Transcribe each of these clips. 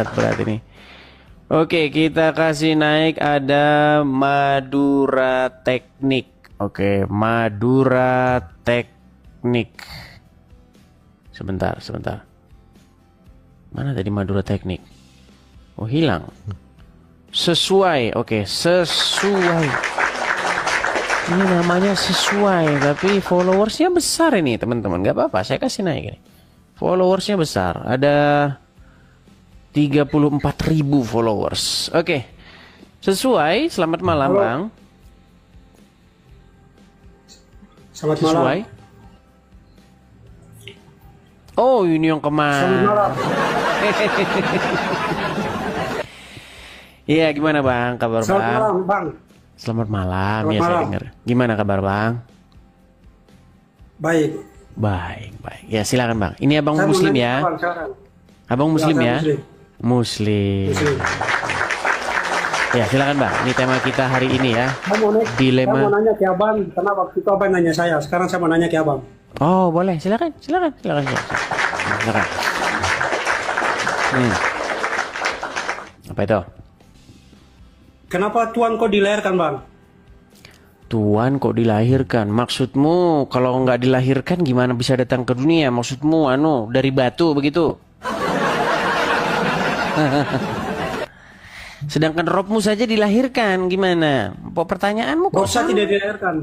berat ini. Oke, kita kasih naik ada Madura Teknik. Oke, Madura Teknik. Sebentar. Mana tadi Madura Teknik? Oh, hilang. Sesuai. Oke, sesuai. Ini namanya sesuai, tapi followersnya besar ini, teman-teman. Gak apa-apa, saya kasih naik ini. Followersnya besar. Ada 34.000 followers. Oke. Sesuai. Selamat malam, Halo. Bang. Selamat Sesuai. malam. Oh, ini yang Selamat kemarin. malam. Iya, gimana, Bang? Kabar, Selamat Bang? malam, Bang. Selamat malam. Selamat Ya, saya malam. dengar. Gimana kabar, Bang? Baik. Baik. Ya, silakan, Bang. Ini Abang Saya mau Muslim nanya, ya. Bang, sekarang. Abang Muslim saya ya? Muslim. Muslim. Muslim. Ya, silakan, Bang. Ini tema kita hari ini ya. Saya mau Dilema. nanya ke Abang, karena waktu itu Abang nanya saya. Sekarang saya mau nanya ke Abang. Oh, boleh. Silakan. Silakan. Apa itu? Kenapa Tuhan kok dilahirkan, Bang? Tuhan kok dilahirkan? Maksudmu kalau nggak dilahirkan gimana bisa datang ke dunia? Maksudmu dari batu begitu? Sedangkan rohmu saja dilahirkan, gimana? Pertanyaanmu kok Roh saya salah? tidak dilahirkan.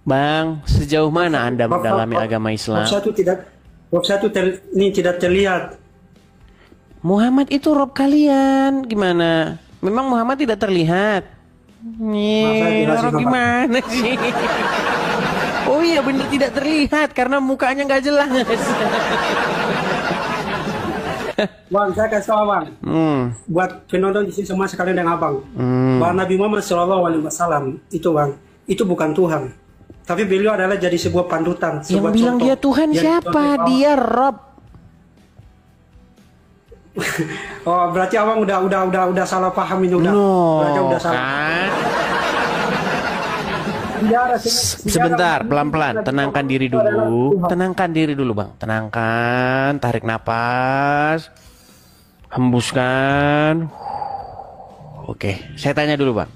Bang, sejauh mana Anda mendalami agama Islam? Roh saya itu ini tidak terlihat. Muhammad itu roh kalian, gimana? Memang Muhammad tidak terlihat. Nih, jelasin, orang Bapak. gimana sih? Oh iya, bener tidak terlihat karena mukanya nggak jelas. Bang, saya kasih tahu Abang. Buat penonton di sini semua sekalian dengan Abang. Bahwa Nabi Muhammad SAW itu, Bang, itu bukan Tuhan. Tapi beliau adalah jadi sebuah panutan. Yang sebuah bilang contoh. dia Tuhan Yang siapa? dicontoh bahwa- Dia Rob. Oh, berarti Abang udah salah paham ini udah. No, Berarti udah salah. kan? Tidak ada, tidak Sebentar, ada- pelan-pelan. Tenangkan diri Itu adalah dulu. Tuhan. Tenangkan diri dulu, Bang. Tenangkan. Tarik napas. Hembuskan. Oke, saya tanya dulu, Bang.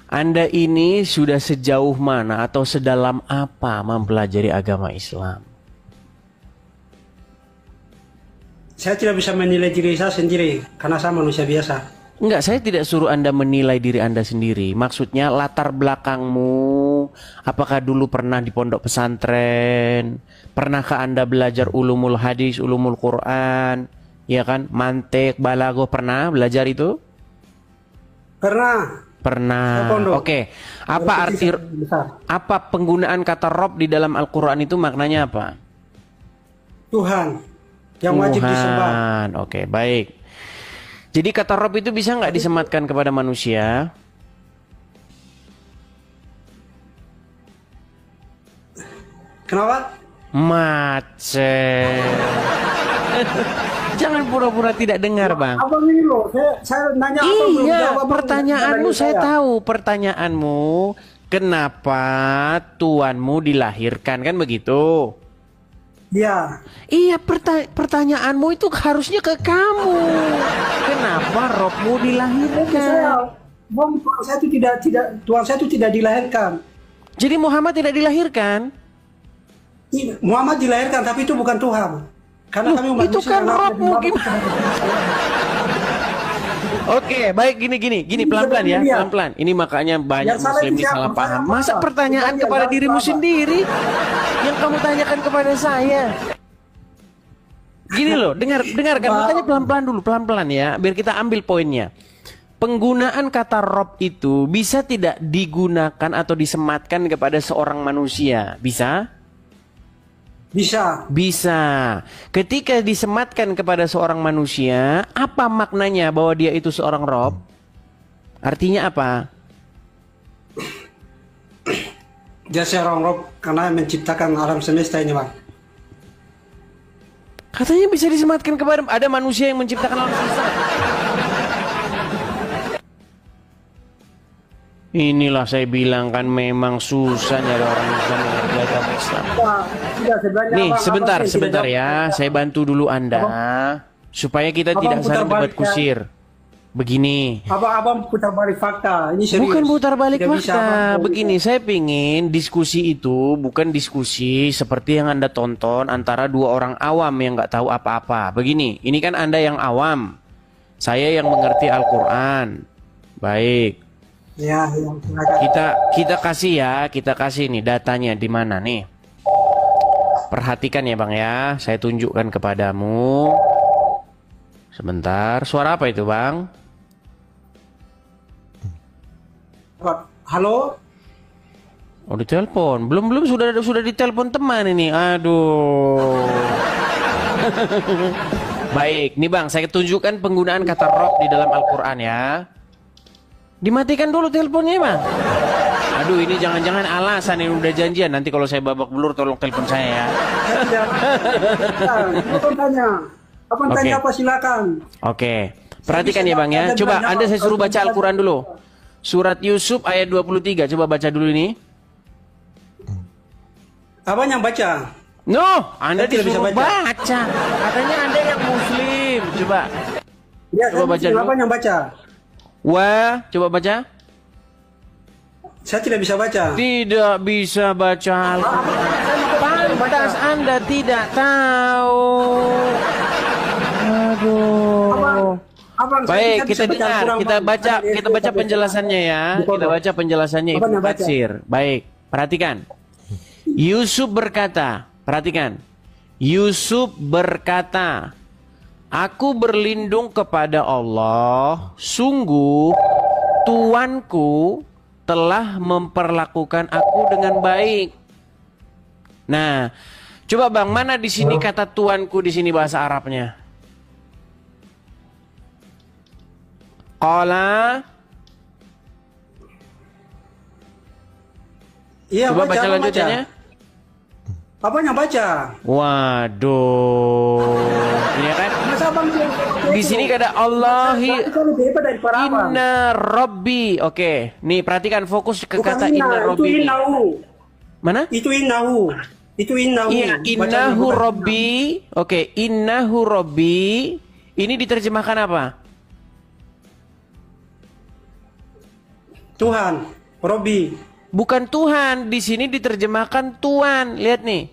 Anda ini sudah sejauh mana atau sedalam apa mempelajari agama Islam? Saya tidak bisa menilai diri saya sendiri karena saya manusia biasa. Enggak, saya tidak suruh Anda menilai diri Anda sendiri. Maksudnya latar belakangmu, apakah dulu pernah di pondok pesantren? Pernahkah Anda belajar ulumul hadis, ulumul Quran? Ya kan? Mantik, balaghah, pernah belajar itu? Pernah. Pernah. Saya pondok. Oke. Apa arti besar? apa penggunaan kata Rob di dalam Al-Qur'an itu maknanya apa? Tuhan yang wajib disembah. Tuhan. Oke, baik. Jadi kata Rob itu bisa nggak disematkan kepada manusia? Kenapa? Macet. Jangan pura-pura tidak dengar, Bang. Abang ini loh, saya nanya apa belum Iya, jawab, Abang pertanyaanmu nanya saya tahu. Pertanyaanmu, kenapa tuanmu dilahirkan, kan begitu? Iya. Iya, pertanyaanmu itu harusnya ke kamu. Kenapa rohmu Saya, dilahirkan? Bang, Tuhan saya itu tidak dilahirkan. Jadi Muhammad tidak dilahirkan? Muhammad dilahirkan, tapi itu bukan Tuhan. Karena Loh, kami umat itu Muslim, kan karena rohmu, Muhammad gimana? bukan Oke, baik, gini, pelan-pelan ya, sebenarnya. pelan-pelan. Ini makanya banyak Yang salah Muslim itu ini siapa? salah paham. Saya Masa apa? pertanyaan Bukan kepada dia, dirimu apa? sendiri yang kamu tanyakan kepada saya? Gini loh, dengarkan, makanya pelan-pelan dulu, pelan-pelan ya, biar kita ambil poinnya. Penggunaan kata Rob itu bisa tidak digunakan atau disematkan kepada seorang manusia? Bisa? Bisa. Bisa. Ketika disematkan kepada seorang manusia, apa maknanya bahwa dia itu seorang Rob? Artinya apa? Dia seorang Rob karena menciptakan alam semesta ini, Bang. Katanya bisa disematkan kepada ada manusia yang menciptakan alam semesta. Inilah saya bilang kan memang susah nyari orang Islam yang ngerti agama Islam. Tidak, sebenarnya Nih Abang sebentar yang tidak sebentar jawab. ya, saya bantu dulu Anda. supaya kita Abang tidak putar saling debat balik, ya. kusir. Begini. Abang putar balik fakta. Ini serius. Bukan putar balik Tidak bisa, fakta. Abang. Begini, saya pingin diskusi itu bukan diskusi seperti yang Anda tonton antara dua orang awam yang nggak tahu apa-apa. Begini, ini kan Anda yang awam, saya yang mengerti Al-Quran. Baik. Ya, silakan. Kita kasih nih datanya di mana nih. Perhatikan ya Bang ya, saya tunjukkan kepadamu. Sebentar, suara apa itu Bang? Halo? Oh ditelepon, belum sudah ditelepon teman ini, aduh. Baik, nih Bang, saya tunjukkan penggunaan kata rob di dalam Al-Quran ya. Dimatikan dulu teleponnya Bang. Aduh, ini jangan-jangan alasan ini udah janjian. Nanti kalau saya babak belur tolong telepon saya ya. Abang tanya apa silakan. Oke. Perhatikan ya Bang ya. Coba Anda saya suruh baca Al-Quran dulu. Surat Yusuf ayat 23. Coba baca dulu ini. Abang yang baca. No, Anda Saya tidak bisa disuruh baca. baca. Katanya Anda yang muslim. Coba. Ya, Coba baca dulu. Abang yang baca. Wah, coba baca. Saya tidak bisa baca. Tidak bisa baca Al-Quran. Pantas Anda tidak tahu. Aduh. Abang, Baik, saya kita bisa dengar, Al-Quran, kita Bang. baca, Ada kita baca SD, penjelasannya ya. Kita baca penjelasannya Abang Ibnu yang baca. Katsir. Baik, perhatikan. Yusuf berkata, perhatikan. Yusuf berkata, aku berlindung kepada Allah, sungguh Tuanku telah memperlakukan aku dengan baik. Nah, coba Bang, mana di sini kata Tuanku di sini bahasa Arabnya? Qala. Iya, Coba baca Abang lanjutannya. Abang yang baca. Waduh. Ini kan Masa abang di sini kata Allahi Itu lebih hebat dari para abang. inna Rabbi. Oke, nih perhatikan fokus ke Bukan kata inna, inna itu Rabbi. ini. innahu. Mana? Itu innahu. Itu innahu. Iya, innahu Rabbi. Oke, innahu Rabbi. Ini diterjemahkan apa? Tuhan, Robbi. Bukan Tuhan, di sini diterjemahkan Tuan. Lihat nih.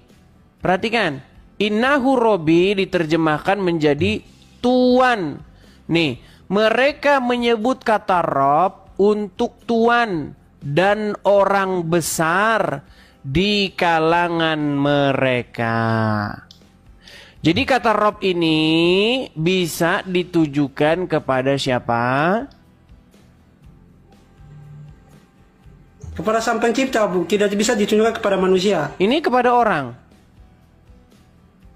Perhatikan. Innahu Rabbi diterjemahkan menjadi Tuan. Nih, mereka menyebut kata Rob untuk Tuan dan orang besar di kalangan mereka. Jadi kata Rob ini bisa ditujukan kepada siapa? Kepada Sang Pencipta, Bu. Tidak bisa ditunjukkan kepada manusia. Ini kepada orang.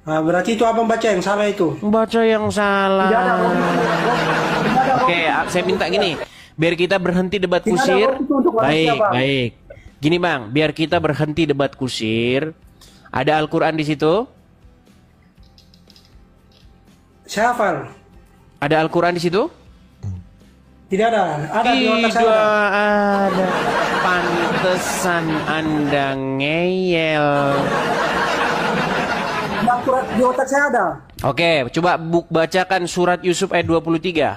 Nah, berarti itu abang baca yang salah itu. Baca yang salah. Tidak ada Robbi. Oke, saya minta gini. Biar kita berhenti debat Tidak ada kusir. Robbi itu untuk manusia, Baik, Bang. baik. Gini Bang, biar kita berhenti debat kusir. Ada Al-Quran di situ? Saya hafal. Ada Al-Quran di situ? Tidak ada. Ada di otak saya. Tidak Ada. ada. Pantesan Anda ngeyel. Di otak saya ada. Oke, coba bacakan surat Yusuf ayat 23.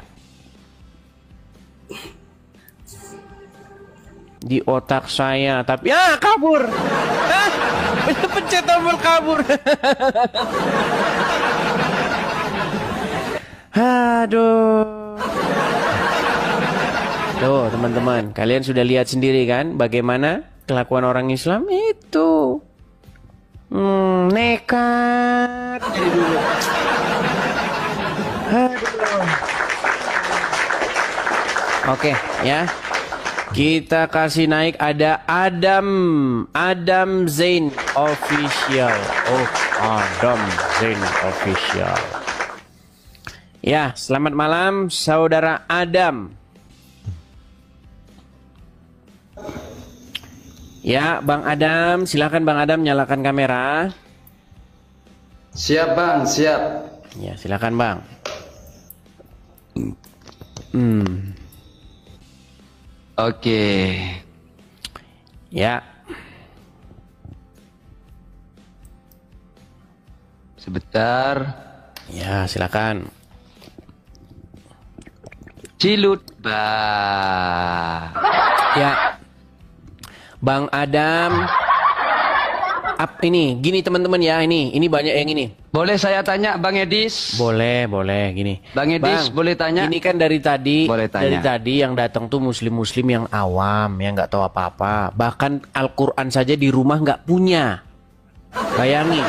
Di otak saya, tapi kabur. Pencet tombol kabur. Aduh. Tuh teman-teman, kalian sudah lihat sendiri kan bagaimana kelakuan orang Islam itu. Nekat. Aduh. Oke ya. Kita kasih naik ada Adam Zain Official. Oh, Adam Zain Official. Ya, selamat malam saudara Adam. Ya, Bang Adam, silakan Bang Adam nyalakan kamera. Siap Bang, siap. Ya, silakan Bang. Oke. Ya. Sebentar. Ya, silakan. Cilut bah. Ya, Bang Adam. Ini, gini teman-teman ya, ini banyak yang ini. Boleh saya tanya Bang Edis? Boleh, gini. Bang Edis, boleh tanya? Ini kan dari tadi, Boleh tanya. yang datang tuh muslim-muslim yang awam, yang nggak tahu apa-apa. Bahkan Al-Quran saja di rumah nggak punya. Bayangin,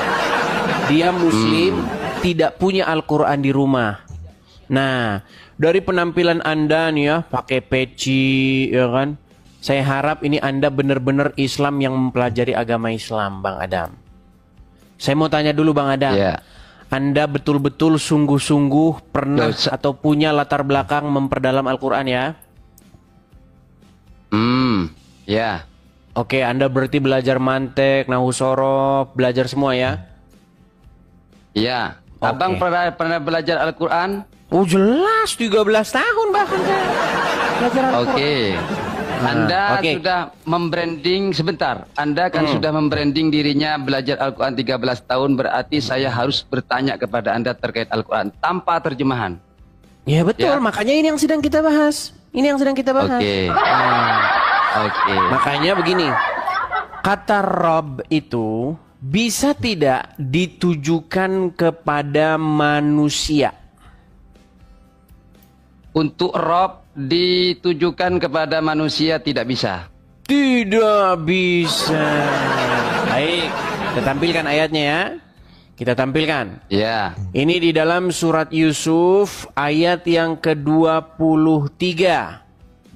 dia muslim tidak punya Al-Quran di rumah. Nah, dari penampilan Anda nih ya, pakai peci, ya kan? Saya harap ini Anda benar-benar Islam yang mempelajari agama Islam, Bang Adam. Saya mau tanya dulu, Bang Adam. Ya. Anda betul-betul sungguh-sungguh pernah atau punya latar belakang memperdalam Al-Quran ya? Ya. Oke, Anda berarti belajar mantek, nahu sorof, belajar semua ya? Ya. Oke. Abang pernah belajar Al-Quran? Oh jelas, 13 tahun bahkan saya belajar Al-Quran. Oke. Anda Oke. sudah membranding sebentar. Anda kan sudah membranding dirinya belajar Al-Quran 13 tahun, berarti saya harus bertanya kepada Anda terkait Al-Quran tanpa terjemahan. Ya betul, Ya. makanya ini yang sedang kita bahas. Ini yang sedang kita bahas. Oke. Oke. Makanya begini, kata Rob itu bisa tidak ditujukan kepada manusia. Untuk Rob ditujukan kepada manusia tidak bisa. Tidak bisa. Baik, kita tampilkan ayatnya ya. Kita tampilkan. Ya. Ini di dalam surat Yusuf ayat yang ke-23.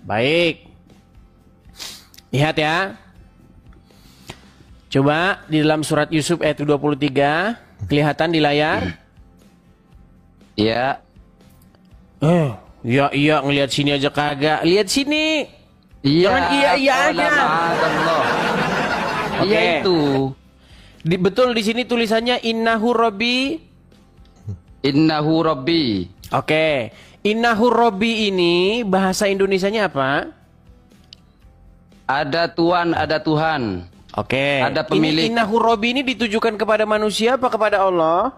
Baik. Lihat ya. Coba di dalam surat Yusuf ayat ke-23. Kelihatan di layar? Ya. Iya ngelihat sini aja kagak. Lihat sini. Jangan iya aja. Iya Oke. itu. Betul di sini tulisannya innahu rabbi. Innahu Rabbi. Oke. Innahu rabbi ini bahasa Indonesianya apa? Ada Tuhan, ada Tuhan. Oke. Ada pemilik. Innahu rabbi ini ditujukan kepada manusia apa kepada Allah?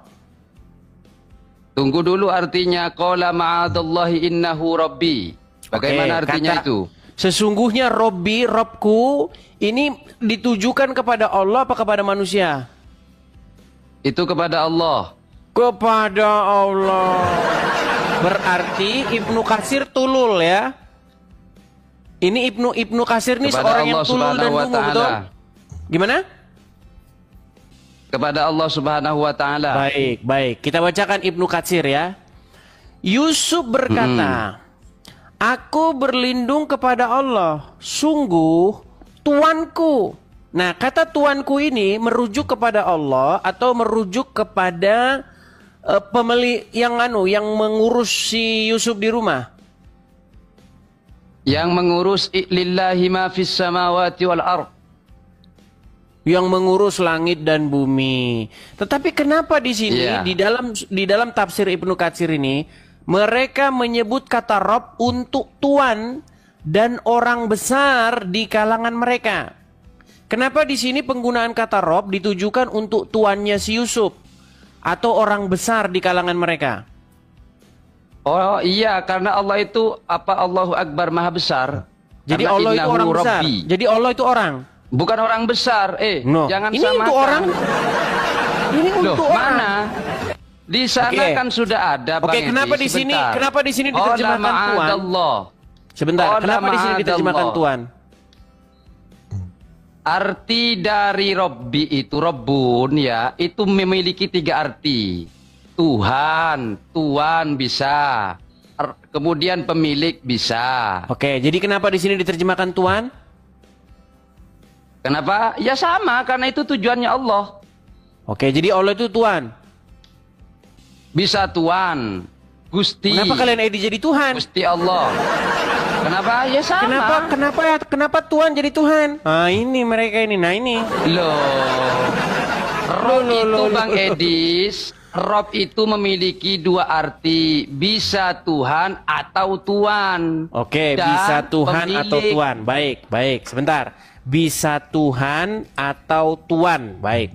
Tunggu dulu artinya. Qala ma'adallahi innahu Rabbi. Bagaimana Oke, artinya kata, itu? Sesungguhnya Robbi, Robku, ini ditujukan kepada Allah apa kepada manusia? Itu kepada Allah. Kepada Allah. Berarti Ibnu Katsir tulul ya. Ini Ibnu Katsir nih Kepada seorang Allah yang tulul dan Subhanahu wa dungu, betul? Ta'ala. Gimana? Kepada Allah Subhanahu wa Ta'ala. Baik. Kita bacakan Ibnu Katsir ya. Yusuf berkata, Aku berlindung kepada Allah, sungguh Tuanku. Nah, kata Tuanku ini merujuk kepada Allah atau merujuk kepada pemilik yang mengurus si Yusuf di rumah. Yang mengurus lillahi ma fis samawati wal ard. Yang mengurus langit dan bumi. Tetapi kenapa di sini di dalam tafsir Ibnu Katsir ini mereka menyebut kata Rob untuk tuan dan orang besar di kalangan mereka? Kenapa di sini penggunaan kata Rob ditujukan untuk tuannya si Yusuf atau orang besar di kalangan mereka? Oh iya, karena Allah itu Allahu Akbar Maha Besar. Jadi Karena Allah itu innahu orang besar. Rabbi. Jadi Allah itu orang. Bukan orang besar. Jangan ini samakan. untuk orang. Ini Loh, untuk orang. mana? Di sana kan sudah ada. Oke, kenapa di sini? Kenapa di sini diterjemahkan tuan? Sebentar. Kenapa di sini diterjemahkan tuan? Arti dari Robbi itu Robbun ya, itu memiliki 3 arti. Tuhan, tuan bisa. Kemudian pemilik bisa. Oke, jadi kenapa di sini diterjemahkan tuan? Kenapa? Ya sama, karena itu tujuannya Allah. Oke, jadi Allah itu tuan. Bisa tuan, Gusti. Kenapa kalian Edi jadi Tuhan? Gusti Allah. Kenapa? Ya sama. Kenapa Tuhan jadi Tuhan? Ah ini mereka ini. Nah ini. Rob itu Bang Edis. Rob itu memiliki 2 arti. Bisa Tuhan atau tuan. Oke, bisa Tuhan atau tuan. Baik. Sebentar. Bisa Tuhan atau tuan. Baik.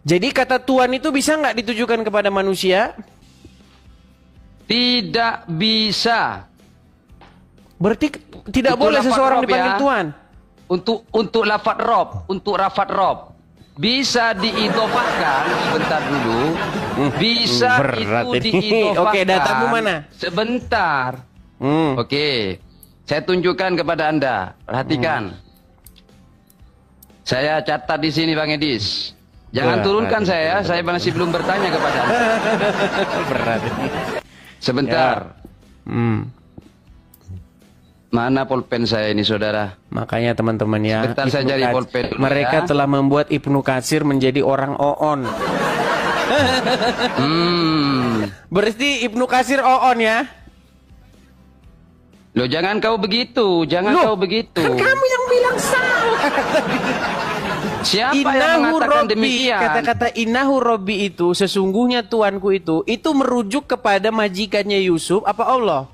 Jadi kata tuan itu bisa nggak ditujukan kepada manusia? Tidak bisa. Berarti tidak Untuk boleh lafaz seseorang Rob dipanggil ya. Tuhan. Untuk lafaz Rob, untuk lafaz Rob bisa diidofahkan sebentar dulu. Bisa berat itu ini. diidofahkan. Oke, datamu mana? Sebentar. Oke, saya tunjukkan kepada Anda. Perhatikan. Saya catat di sini Bang Edis. Jangan turunkan saya masih belum bertanya kepada Anda. Berat. Sebentar. Ya. Mana pulpen saya ini, saudara? Makanya teman-teman ya, Sebentar saya cari pulpen dulu mereka ya. telah membuat Ibnu Katsir menjadi orang oon. Berarti Ibnu Katsir oon ya? Loh, jangan kau begitu, jangan kau begitu. Kan kamu yang bilang salah. Siapa yang mengatakan demikian? Kata-kata innahu robbi itu, sesungguhnya Tuanku itu merujuk kepada majikannya Yusuf apa Allah?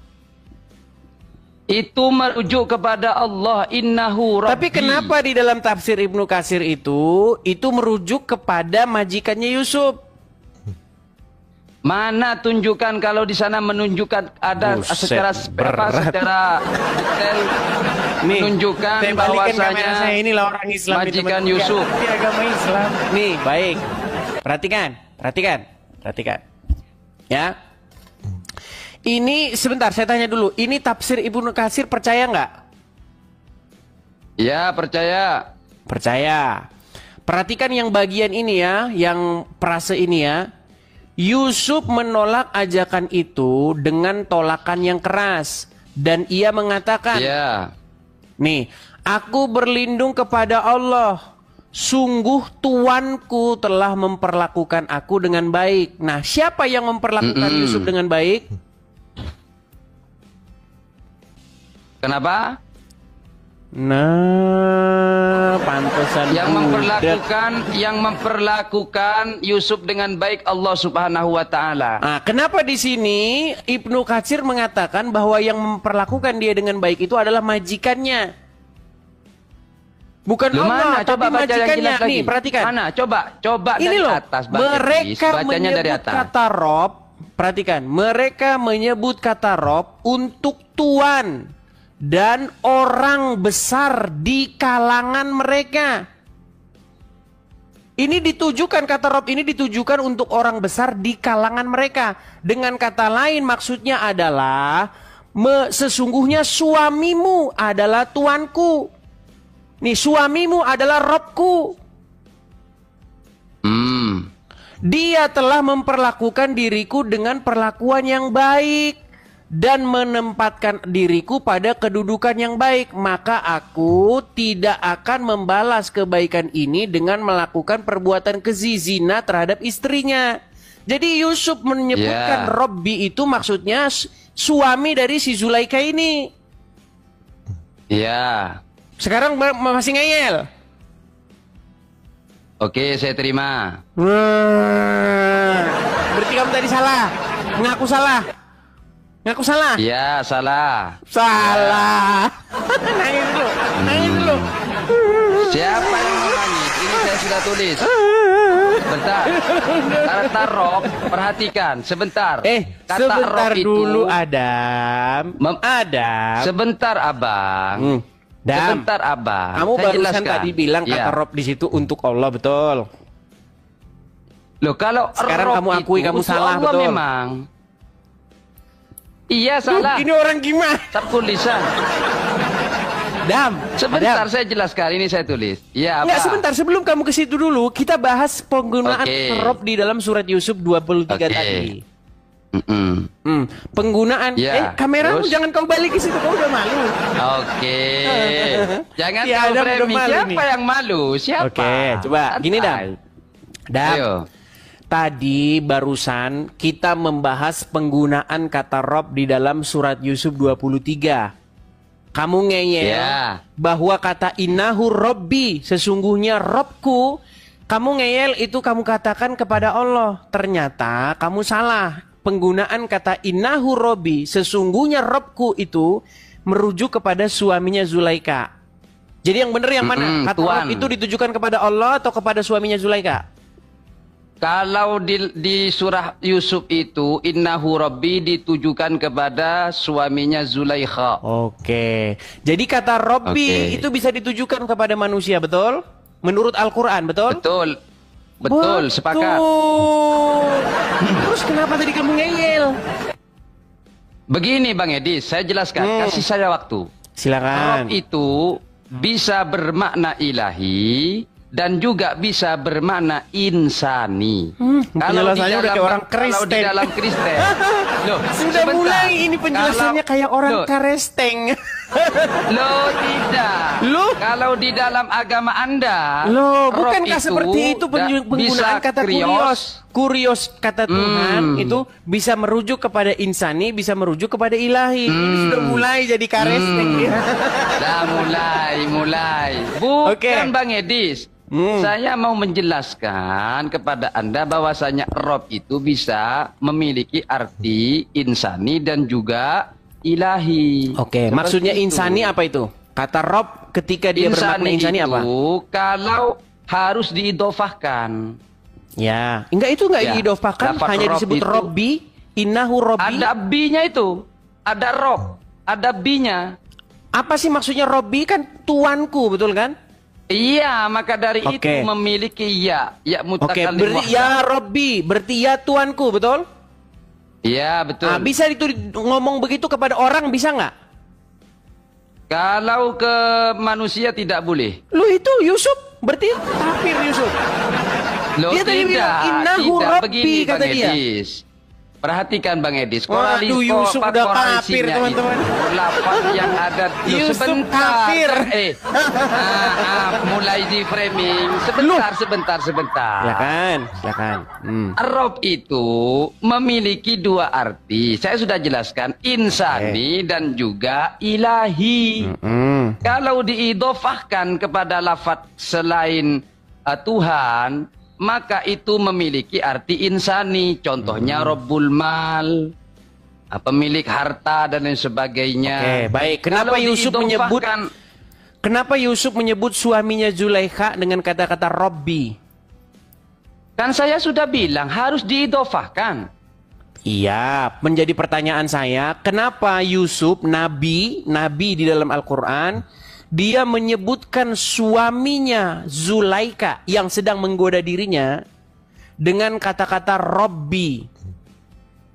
Itu merujuk kepada Allah, innahu rabbi. Tapi kenapa di dalam tafsir Ibnu Katsir itu merujuk kepada majikannya Yusuf? Mana tunjukkan kalau di sana menunjukkan ada secara detail nih, menunjukkan saya bahwasanya saya inilah orang Islam majikan Yusuf. Di agama Islam. Nih, baik. Perhatikan. Ya. Ini sebentar saya tanya dulu. Ini tafsir Ibnu Katsir percaya nggak? Ya, percaya. Percaya. Perhatikan yang bagian ini ya, yang frase ini ya. Yusuf menolak ajakan itu dengan tolakan yang keras dan ia mengatakan, nih, aku berlindung kepada Allah. Sungguh tuanku telah memperlakukan aku dengan baik. Nah, siapa yang memperlakukan Yusuf dengan baik? Kenapa? Nah, pantesan yang memperlakukan Yusuf dengan baik Allah Subhanahu wa taala. Nah, kenapa di sini Ibnu Katsir mengatakan bahwa yang memperlakukan dia dengan baik itu adalah majikannya? Bukan Allah, coba tapi baca yang majikannya. jelas lagi. Nih, perhatikan. Mana? Coba Ini dari loh, atas. mereka bacanya dari menyebut atas. kata Rob. Perhatikan, mereka menyebut kata Rob untuk Tuan dan orang besar di kalangan mereka. Ini ditujukan, kata Rob ini ditujukan untuk orang besar di kalangan mereka. Dengan kata lain maksudnya adalah sesungguhnya suamimu adalah tuanku. Nih, suamimu adalah Robku. Dia telah memperlakukan diriku dengan perlakuan yang baik dan menempatkan diriku pada kedudukan yang baik. Maka aku tidak akan membalas kebaikan ini dengan melakukan perbuatan keji zina terhadap istrinya. Jadi Yusuf menyebutkan Robbi itu maksudnya suami dari si Zulaika ini. Sekarang masih ngeyel. Oke, saya terima. Berarti kamu tadi salah. Mengaku salah. Ngaku salah? Iya, salah. Salah. Nangis dulu. Siapa yang menangis? Ini saya sudah tulis. Sebentar. Kata Rob, perhatikan. Sebentar. Kata sebentar Rob dulu itu, Adam. Adam. Sebentar, Abang. Sebentar, Abang. Kamu saya barusan jelaskan. tadi bilang kata Rob di situ untuk Allah, betul? Loh, kalau sekarang Rob kamu akui itu, kamu salah, Allah betul? Memang. Iya, salah. Ini orang gimana? Tertulisan. Dam, sebentar saya jelaskan, ini saya tulis. Iya, apa? Enggak, sebentar, sebelum kamu ke situ dulu, kita bahas penggunaan Rob di dalam surat Yusuf 23 tadi. Penggunaan kameramu jangan kau balik ke situ, kau udah malu. Jangan kau framing. Siapa yang malu? Siapa? Coba gini Dam. Tadi barusan kita membahas penggunaan kata Rob di dalam surat Yusuf 23. Kamu ngeyel bahwa kata innahu Robbi, sesungguhnya Robku. Kamu ngeyel itu kamu katakan kepada Allah. Ternyata kamu salah. Penggunaan kata innahu Robbi, sesungguhnya Robku itu merujuk kepada suaminya Zulaika. Jadi yang benar yang mana? Kata Rob itu ditujukan kepada Allah atau kepada suaminya Zulaika? Kalau di surah Yusuf itu innahu rabbi ditujukan kepada suaminya Zulaikha. Oke. Jadi kata Robbi itu bisa ditujukan kepada manusia, betul? Menurut Al-Qur'an, betul? Betul. Betul, sepakat. Terus kenapa tadi kamu ngeyel? Begini Bang Edi, saya jelaskan, kasih saya waktu. Silakan. Rob itu bisa bermakna ilahi dan juga bisa bermakna insani. Penjelasannya udah kayak orang Kristen. Kalau di dalam Kristen, loh, sudah sebentar. mulai ini penjelasannya kayak orang Kristen. Loh tidak. Loh? Kalau di dalam agama Anda, Loh, rob bukankah seperti itu penggunaan kata kurios? Kurios kata Tuhan itu bisa merujuk kepada insani, bisa merujuk kepada ilahi. Ini sudah mulai jadi Kristen. Dah mulai. Bukan Bang Edis. Saya mau menjelaskan kepada Anda bahwasanya rob itu bisa memiliki arti insani dan juga ilahi. Oke, maksudnya insani apa itu? Kata rob ketika dia bermakna insani apa? Kalau harus diidofahkan. Ya, enggak diidofahkan, hanya disebut Robbi, innahu Robbi. Ada B-nya itu, ada rob, ada B-nya. Apa sih maksudnya Robbi? Kan tuanku, betul kan? Iya, maka dari itu memiliki ya mutakallim. Berarti ya Robbi, berarti ya tuanku, betul? Iya, betul. Bisa ngomong begitu kepada orang, bisa nggak? Kalau ke manusia tidak boleh. Lu itu Yusuf, berarti kafir Yusuf. Loh, dia tadi bilang innahu Robbi, kata dia. Perhatikan Bang Edis, waduh, Yusuf udah kafir, teman-teman. Lapan yang ada Yusuf kafir. Mulai di framing. Sebentar. Silakan. Rob itu memiliki dua arti. Saya sudah jelaskan, insani dan juga ilahi. Kalau diidofahkan kepada lafaz selain Tuhan, maka itu memiliki arti insani. Contohnya Rabbul Mal, pemilik harta dan lain sebagainya. Oke, baik. Kenapa Yusuf menyebut suaminya Zulaikha dengan kata-kata Robbi? Kan saya sudah bilang harus diidofahkan. Iya, menjadi pertanyaan saya, kenapa Yusuf nabi di dalam Al-Qur'an dia menyebutkan suaminya Zulaikha yang sedang menggoda dirinya dengan kata-kata Robbi?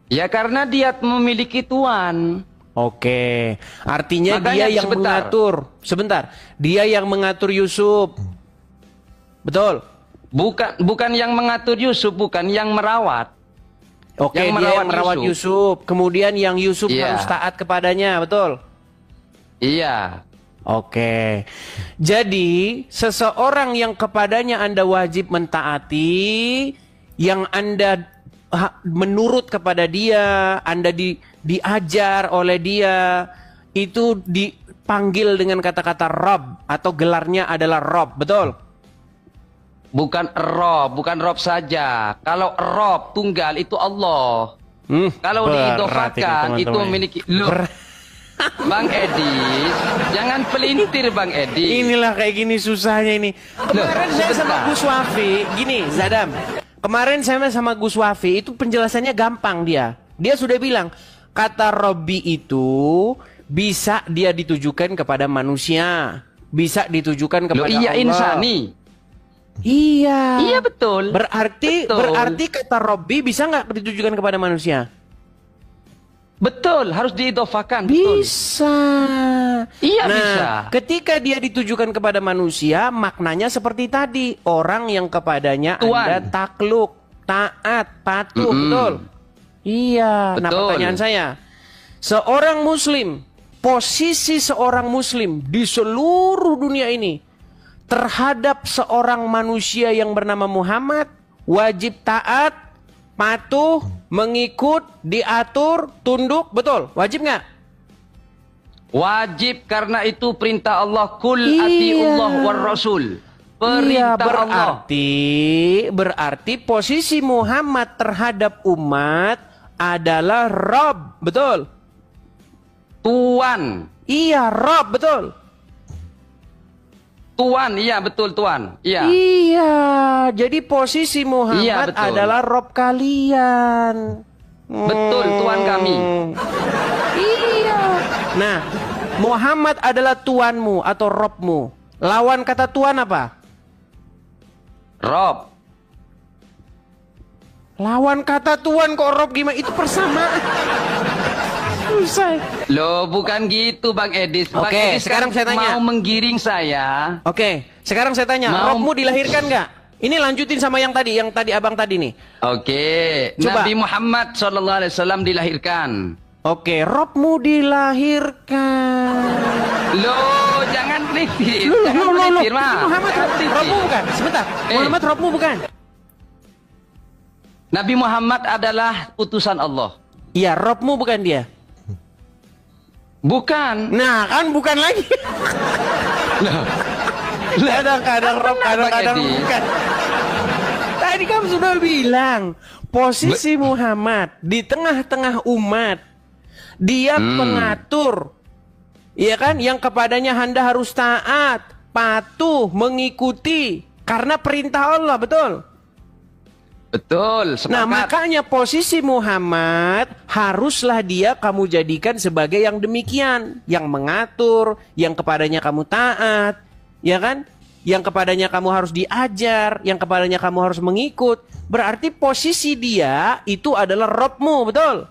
Ya karena dia memiliki tuan. Oke, artinya makanya dia yang mengatur. Sebentar, dia yang mengatur Yusuf. Betul? Bukan yang mengatur Yusuf, bukan yang merawat. Oke, dia yang merawat Yusuf. Kemudian yang Yusuf harus taat kepadanya, betul? Iya. Oke, jadi seseorang yang kepadanya Anda wajib mentaati, yang Anda menurut kepada dia, Anda diajar oleh dia, itu dipanggil dengan kata-kata Rob atau gelarnya adalah Rob, betul? Bukan Rob saja. Kalau Rob tunggal itu Allah. Kalau diidofahkan itu memiliki Bang Edis, jangan pelintir Bang Edis. Inilah kayak gini susahnya ini. Kemarin saya sama Gus Wafi, gini Zadam. Kemarin saya sama Gus Wafi itu penjelasannya gampang dia. Dia sudah bilang kata Robbi itu bisa dia ditujukan kepada manusia, bisa ditujukan kepada Allah. Insani. Iya betul. Berarti kata Robbi bisa nggak ditujukan kepada manusia? Betul, harus diidofahkan. Bisa. Iya, bisa. Ketika dia ditujukan kepada manusia, maknanya seperti tadi, orang yang kepadanya Anda takluk, taat, patuh, betul? Iya. Betul. Nah, pertanyaan saya, seorang muslim, posisi seorang muslim di seluruh dunia ini terhadap seorang manusia yang bernama Muhammad wajib taat, patuh, mengikut, diatur, tunduk, betul? Wajib nggak? Wajib, karena itu perintah Allah, kul atiullah war rasul. Perintah Allah. Berarti posisi Muhammad terhadap umat adalah Rob, betul? Tuan. Iya, Rob, betul. Tuan, iya betul Tuan. Iya. Iya, jadi posisi Muhammad Iya, betul. adalah Rob kalian. Betul Tuan kami. Iya. Nah, Muhammad adalah tuanmu atau Robmu. Lawan kata tuan apa? Rob. Lawan kata tuan kok Rob gimana? Itu persamaan. Susah. Loh, bukan gitu Bang Edis. Bang Oke, Edis sekarang kan saya tanya. mau menggiring saya. Oke, sekarang saya tanya, Robmu dilahirkan nggak? Ini lanjutin sama yang tadi abang tadi nih. Oke, Coba. Nabi Muhammad SAW dilahirkan. Oke, Robmu dilahirkan. Loh, jangan pelintir. Jangan Loh. pelintir, Mas. Muhammad Jangan pelintir. Robmu bukan? Sebentar, Muhammad Robmu bukan? Nabi Muhammad adalah utusan Allah. Iya, Robmu bukan dia. Bukan. Nah, kan bukan lagi. Kadang-kadang Rob, kadang-kadang Edis. bukan. Tadi kamu sudah bilang posisi Muhammad di tengah-tengah umat. Dia pengatur. Iya kan? Yang kepadanya Anda harus taat, patuh, mengikuti karena perintah Allah, betul? Betul, Nah, sepakat. makanya posisi Muhammad haruslah dia kamu jadikan sebagai yang demikian, yang mengatur, yang kepadanya kamu taat, ya kan? Yang kepadanya kamu harus diajar, yang kepadanya kamu harus mengikut. Berarti posisi dia itu adalah Robmu, betul?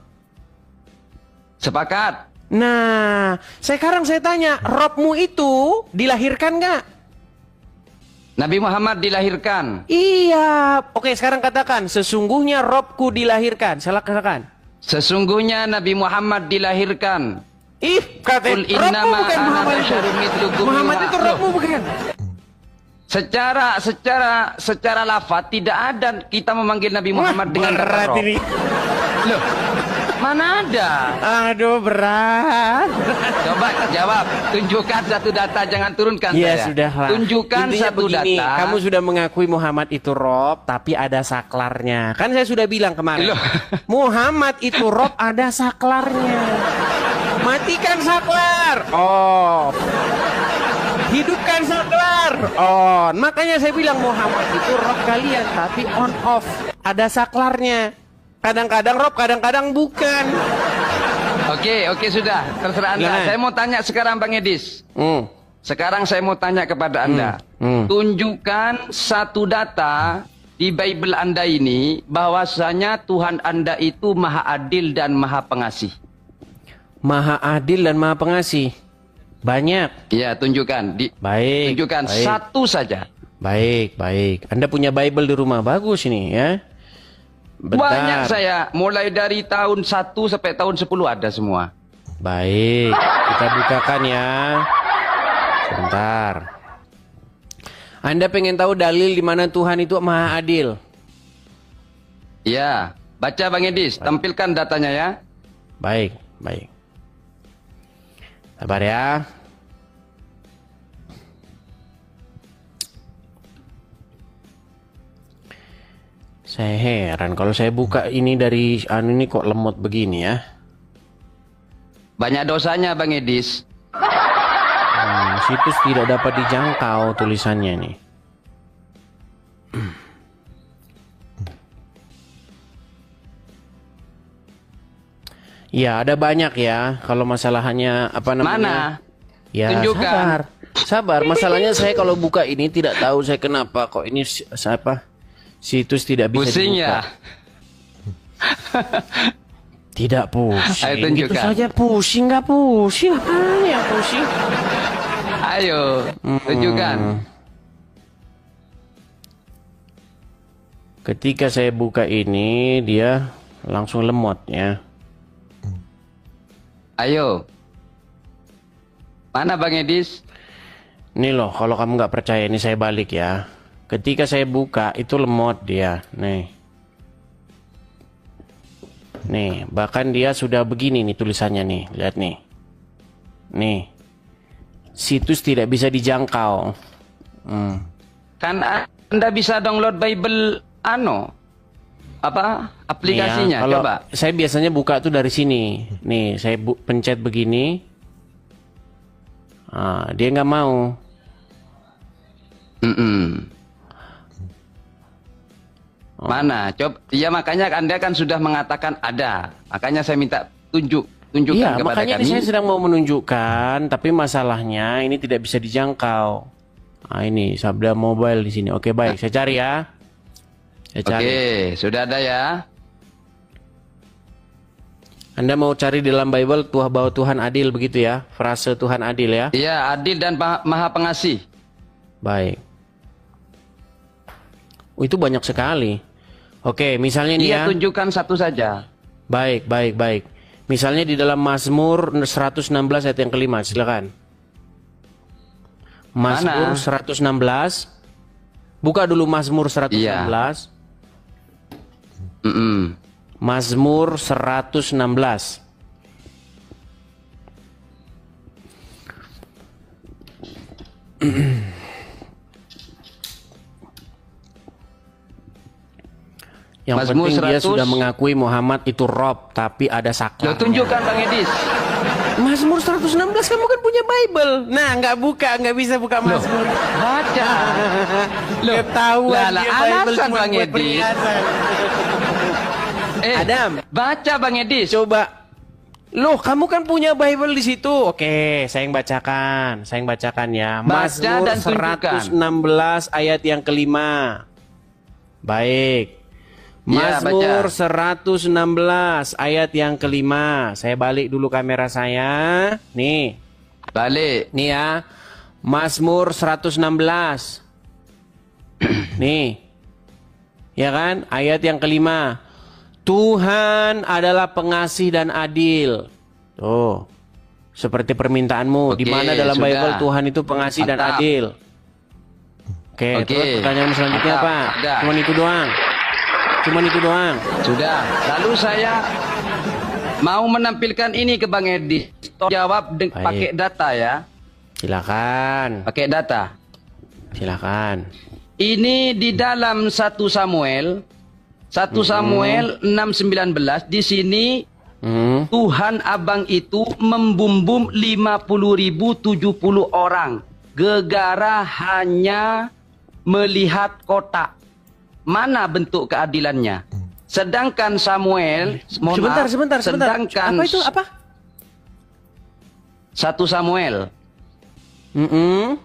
Sepakat. Nah, sekarang saya tanya, Robmu itu dilahirkan nggak? Nabi Muhammad dilahirkan. Iya. Oke, sekarang katakan, sesungguhnya Robku dilahirkan. Salah katakan. Sesungguhnya Nabi Muhammad dilahirkan. Ih, Qul Robmu innama bukan ana Muhammad itu. basyarun mithlukum Muhammad yuha. itu Robmu bukan. Secara lafaz tidak ada kita memanggil Nabi Muhammad dengan kata berat Rob. ini. Loh, mana ada? Aduh, berat. Coba jawab, tunjukkan satu data, jangan turunkan Ya saya. sudah lah. Tunjukkan Intinya satu begini, data. kamu sudah mengakui Muhammad itu Rob, tapi ada saklarnya. Kan saya sudah bilang kemarin. Loh. Muhammad itu Rob, ada saklarnya. Matikan saklar. Oh. Hidupkan saklar. On. Makanya saya bilang Muhammad itu Rob kalian, tapi on off. Ada saklarnya. Kadang-kadang Rob, kadang-kadang bukan. Oke, sudah. Terserah Anda. Silakan. Saya mau tanya sekarang Bang Edis. Sekarang saya mau tanya kepada Anda. Tunjukkan satu data di Bible Anda ini bahwasanya Tuhan Anda itu Maha Adil dan Maha Pengasih. Maha adil dan maha pengasih. Banyak. Ya, tunjukkan. Baik. Tunjukkan baik. satu saja. Baik. Anda punya Bible di rumah. Bagus ini ya. Bentar. Banyak saya. Mulai dari tahun 1 sampai tahun 10 ada semua. Baik. Kita bukakan ya. Sebentar. Anda pengen tahu dalil di mana Tuhan itu maha adil? Ya. Baca Bang Edis. Tampilkan datanya ya. Baik. Sabar ya. Saya heran kalau saya buka ini dari ini kok lemot begini ya. Banyak dosanya Bang Edis. Situs tidak dapat dijangkau tulisannya nih. Ya, ada banyak ya. Kalau masalahnya apa namanya? Mana? Ya, Tunjukkan. sabar. Masalahnya saya kalau buka ini tidak tahu saya kenapa kok ini siapa? Situs tidak bisa Pusing dibuka. ya? Tidak pusing. Ayo Gitu tunjukkan. saja pusing, nggak pusing. Apaan yang pusing? Ayo, tunjukkan. Ketika saya buka ini, dia langsung lemot ya. Ayo. Mana Bang Edis? Nih loh, kalau kamu nggak percaya ini saya balik ya. Ketika saya buka itu lemot dia, nih, bahkan dia sudah begini nih tulisannya nih, lihat nih, situs tidak bisa dijangkau. Kan Anda bisa download Bible aplikasinya, Ya, kalau coba. saya biasanya buka tuh dari sini, nih saya pencet begini, dia nggak mau. Mana? Coba, ya makanya Anda kan sudah mengatakan ada. Makanya saya minta tunjukkan Iya, kepada makanya kami. saya sedang mau menunjukkan, tapi masalahnya ini tidak bisa dijangkau. Nah, ini Sabda Mobile di sini. Oke, baik, saya cari ya. Saya cari. Oke, sudah ada ya. Anda mau cari di dalam Bible bahwa Tuhan adil begitu ya? Frase Tuhan adil ya? Iya, adil dan maha pengasih. Baik. Oh, itu banyak sekali. Oke, misalnya nih ya. Iya, tunjukkan satu saja. Baik. Misalnya di dalam Mazmur 116 ayat yang kelima, silakan. Mazmur 116. Buka dulu Mazmur 116. Iya. Mazmur 116. Yang Mazmur penting dia 100. sudah mengakui Muhammad itu Rob, tapi ada saklek. Tunjukkan Bang Edis. Mazmur 116 kamu kan punya Bible. Nah, nggak bisa buka Mazmur. Baca. Ketahuan Lah, dia Bible alasan cuma Bang buat Edis. perhiasan. Adam, baca Bang Edis. Coba. Loh, kamu kan punya Bible di situ. Oke, saya yang bacakan. Ya. Baca Mazmur dan tunjukkan. 116 ayat yang kelima. Baik. Ya, Mazmur baca. 116 ayat yang kelima. Saya balik dulu kamera saya. Nih. Balik. Nih ya. Mazmur 116. Nih. Ya kan? Ayat yang kelima. Tuhan adalah pengasih dan adil. Tuh. Seperti permintaanmu. Di mana dalam sudah. Bible Tuhan itu pengasih dan Mantap. adil. Oke, terus pertanyaan selanjutnya Mantap. apa? Sudah. Cuman itu doang. Sudah. Lalu saya mau menampilkan ini ke Bang Edis. Jawab Baik. pakai data ya. Silakan. Pakai data. Silakan. Ini di dalam 1 Samuel 6:19 di sini Tuhan Abang itu membumbum 50.070 orang. Gegara hanya melihat kotak. Mana bentuk keadilannya? Sedangkan Samuel, Sebentar. sedangkan Apa itu? Apa? 1 Samuel 1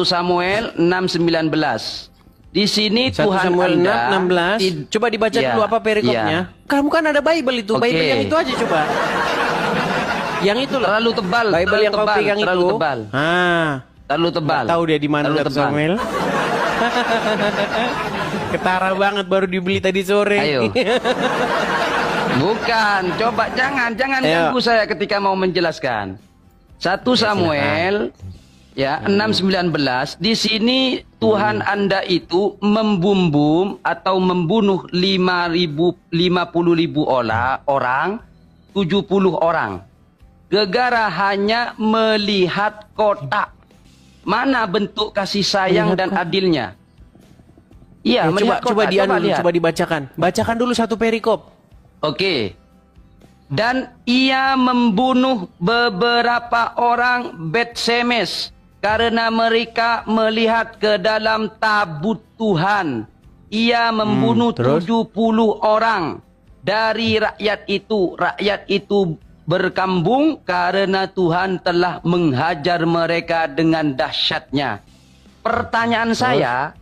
Samuel 6:19. Di sini 1 Tuhan Samuel Anda 16. Coba dibaca Ya, dulu apa perikopnya. Kamu kan ada Bible itu. Oke. Bible yang itu aja coba. Yang itu loh. terlalu tebal. Bible terlalu yang kau tebal, pegang terlalu itu. tebal. Terlalu tebal. Tahu dia di mana Terlalu 1 tebal. Samuel? Ketara banget baru dibeli tadi sore. Ayo. Bukan, coba jangan Ayo. ganggu saya ketika mau menjelaskan. 1 Samuel ya 6:19 di sini Tuhan Anda itu membumbum atau membunuh 50.000 orang, 70 orang. Gegara hanya melihat kotak. Mana bentuk kasih sayang dan adilnya? Iya, melihat coba kotak. Lihat. coba dibacakan. Bacakan dulu satu perikop. Oke. Dan ia membunuh beberapa orang Bet-Semes karena mereka melihat ke dalam tabut Tuhan. Ia membunuh terus? 70 orang dari rakyat itu. Rakyat itu berkambung karena Tuhan telah menghajar mereka dengan dahsyatnya. Pertanyaan saya,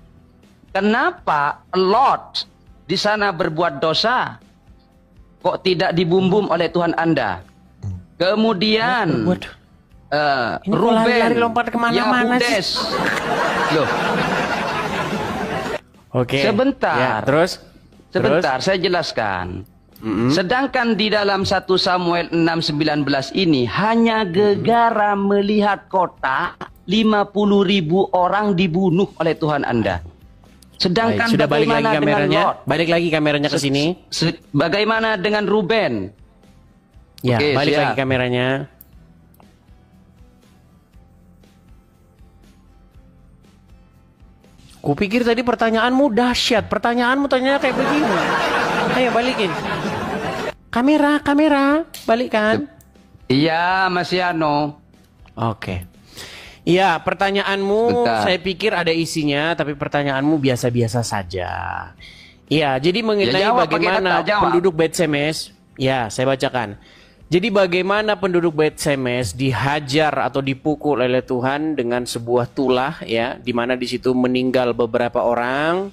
kenapa Lot di sana berbuat dosa? Kok tidak dibumbum oleh Tuhan Anda? Kemudian Ini kok Ruben, lari-lari lompat kemana-mana Yahudes. Loh, Oke. sebentar. Ya, terus? Sebentar, saya jelaskan. Sedangkan di dalam 1 Samuel 6:19 ini hanya gegara melihat kota 50.000 orang dibunuh oleh Tuhan Anda. Sedangkan Baik, sudah balik lagi bagaimana dengan kameranya. Lot? Balik lagi kameranya ke sini. Bagaimana dengan Ruben? Ya, Oke, balik siap. lagi kameranya. Kupikir tadi pertanyaanmu dahsyat. Pertanyaanmu tanya kayak begini. Ayo balikin. Kamera, balikkan. Iya, Mas Yano. Oke. Iya, pertanyaanmu Bentar. saya pikir ada isinya, tapi pertanyaanmu biasa-biasa saja. Iya, jadi mengenai jawab pakai bagaimana data, jawab. penduduk Bait Shemesh, ya saya bacakan. Jadi bagaimana penduduk Bait Shemesh dihajar atau dipukul oleh Tuhan dengan sebuah tulah, ya, di mana di situ meninggal beberapa orang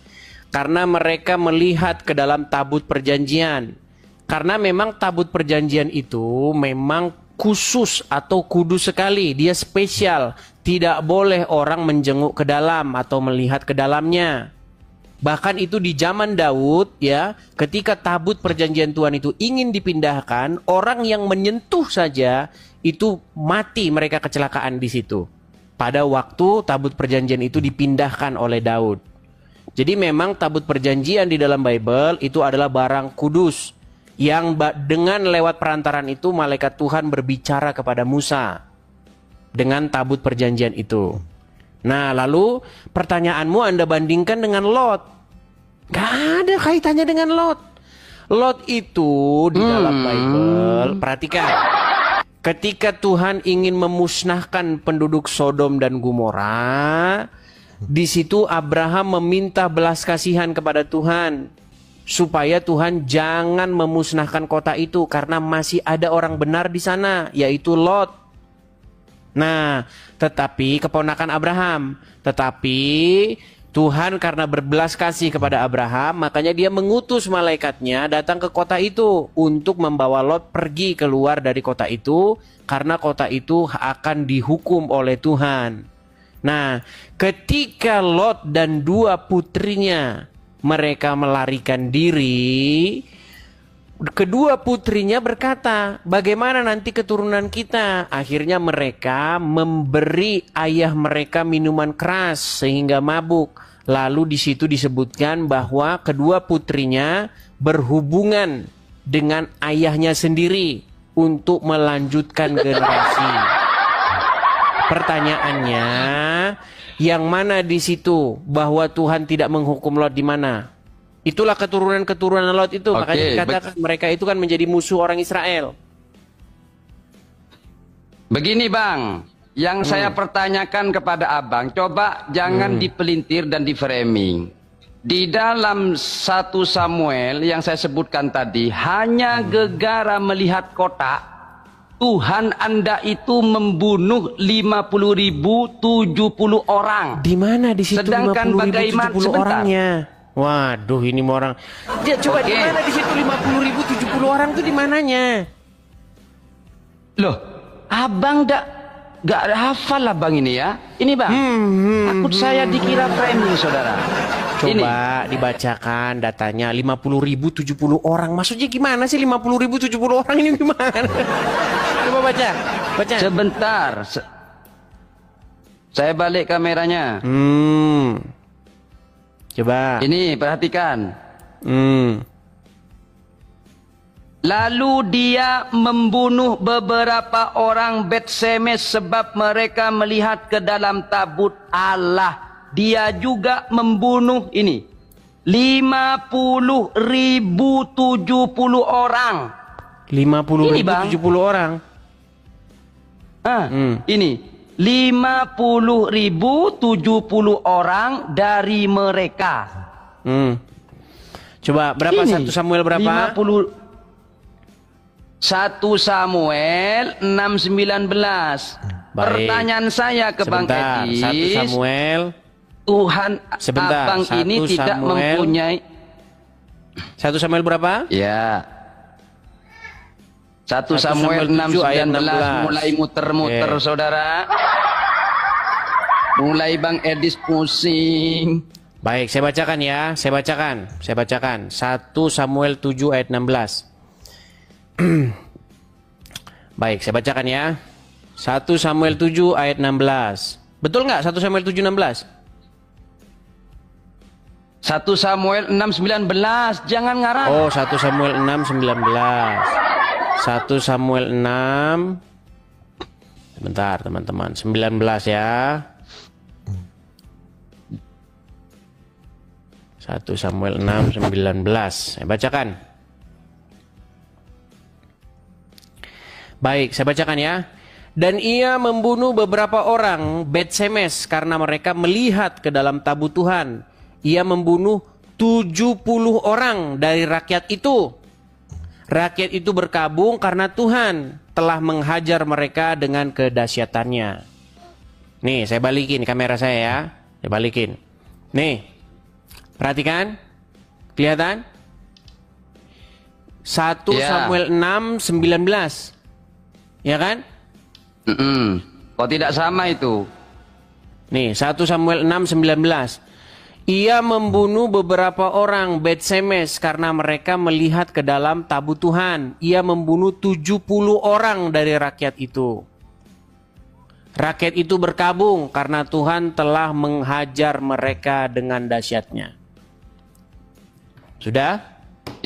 karena mereka melihat ke dalam tabut perjanjian. Karena memang tabut perjanjian itu memang khusus atau kudus sekali, dia spesial, tidak boleh orang menjenguk ke dalam atau melihat ke dalamnya. Bahkan itu di zaman Daud, ya, ketika tabut perjanjian Tuhan itu ingin dipindahkan, orang yang menyentuh saja itu mati, mereka kecelakaan di situ. Pada waktu tabut perjanjian itu dipindahkan oleh Daud. Jadi memang tabut perjanjian di dalam Bible itu adalah barang kudus yang dengan lewat perantaran itu malaikat Tuhan berbicara kepada Musa dengan tabut perjanjian itu. Nah, lalu pertanyaanmu Anda bandingkan dengan Lot. Gak ada kaitannya dengan Lot. Lot itu di dalam Bible, perhatikan. Ketika Tuhan ingin memusnahkan penduduk Sodom dan Gomora, di situ Abraham meminta belas kasihan kepada Tuhan supaya Tuhan jangan memusnahkan kota itu karena masih ada orang benar di sana, yaitu Lot. Nah, tetapi keponakan Abraham, tetapi Tuhan karena berbelas kasih kepada Abraham, makanya dia mengutus malaikatnya datang ke kota itu untuk membawa Lot pergi keluar dari kota itu karena kota itu akan dihukum oleh Tuhan. Nah, ketika Lot dan dua putrinya mereka melarikan diri, kedua putrinya berkata, bagaimana nanti keturunan kita? Akhirnya mereka memberi ayah mereka minuman keras sehingga mabuk. Lalu di situ disebutkan bahwa kedua putrinya berhubungan dengan ayahnya sendiri untuk melanjutkan generasi. Pertanyaannya, yang mana di situ bahwa Tuhan tidak menghukum Lot di mana? Itulah keturunan-keturunan Lot itu. Makanya dikatakan mereka itu kan menjadi musuh orang Israel. Begini Bang, yang saya pertanyakan kepada Abang, coba jangan dipelintir dan di framing. Di dalam 1 Samuel yang saya sebutkan tadi, hanya gegara melihat kota, Tuhan Anda itu membunuh 50.070 orang. Di mana di situ 50.070 orangnya? Waduh, ini orang. Ya, coba di mana di situ 50.070 orang itu di mananya? Loh, Abang gak hafal Abang ini ya? Ini Bang, takut saya dikira framing saudara. Coba dibacakan datanya 50.070 orang. Maksudnya gimana sih 50.070 orang ini gimana? Coba baca. Sebentar. Saya balik kameranya. Coba. Ini perhatikan. Lalu dia membunuh beberapa orang Bait Shemesh sebab mereka melihat ke dalam tabut Allah. Dia juga membunuh ini 50.070 orang. 50.070 orang. Ini 50.070 orang dari mereka. Coba berapa ini, 1 Samuel berapa? 1 Samuel 6:19. Pertanyaan saya ke Bang Edis. 1 Samuel. Tuhan Abang ini tidak mempunyai. 1 Samuel berapa? Ya. 1 Samuel 6:19 mulai muter-muter saudara. Mulai Bang Edis pusing. Baik, saya bacakan ya. Saya bacakan. 1 Samuel 7 ayat 16. Baik, saya bacakan ya. 1 Samuel 7 ayat 16. Betul nggak 1 Samuel 7 16? 1 Samuel 6:19, jangan ngarang. Oh, 1 Samuel 6:19. 1 Samuel 6. Sebentar, teman-teman. 19 ya. 1 Samuel 6:19. Saya bacakan. Baik, saya bacakan ya. Dan ia membunuh beberapa orang Bet-Semes karena mereka melihat ke dalam tabut Tuhan. Ia membunuh 70 orang dari rakyat itu. Rakyat itu berkabung karena Tuhan telah menghajar mereka dengan kedahsyatannya. Nih, saya balikin kamera saya ya. Saya balikin. Nih, perhatikan. Kelihatan? 1 Samuel 6:19. Ya kan? Kok tidak sama itu? Nih, 1 Samuel 6:19. Ia membunuh beberapa orang Bet-Semes karena mereka melihat ke dalam tabut Tuhan. Ia membunuh 70 orang dari rakyat itu. Rakyat itu berkabung karena Tuhan telah menghajar mereka dengan dahsyatnya. Sudah?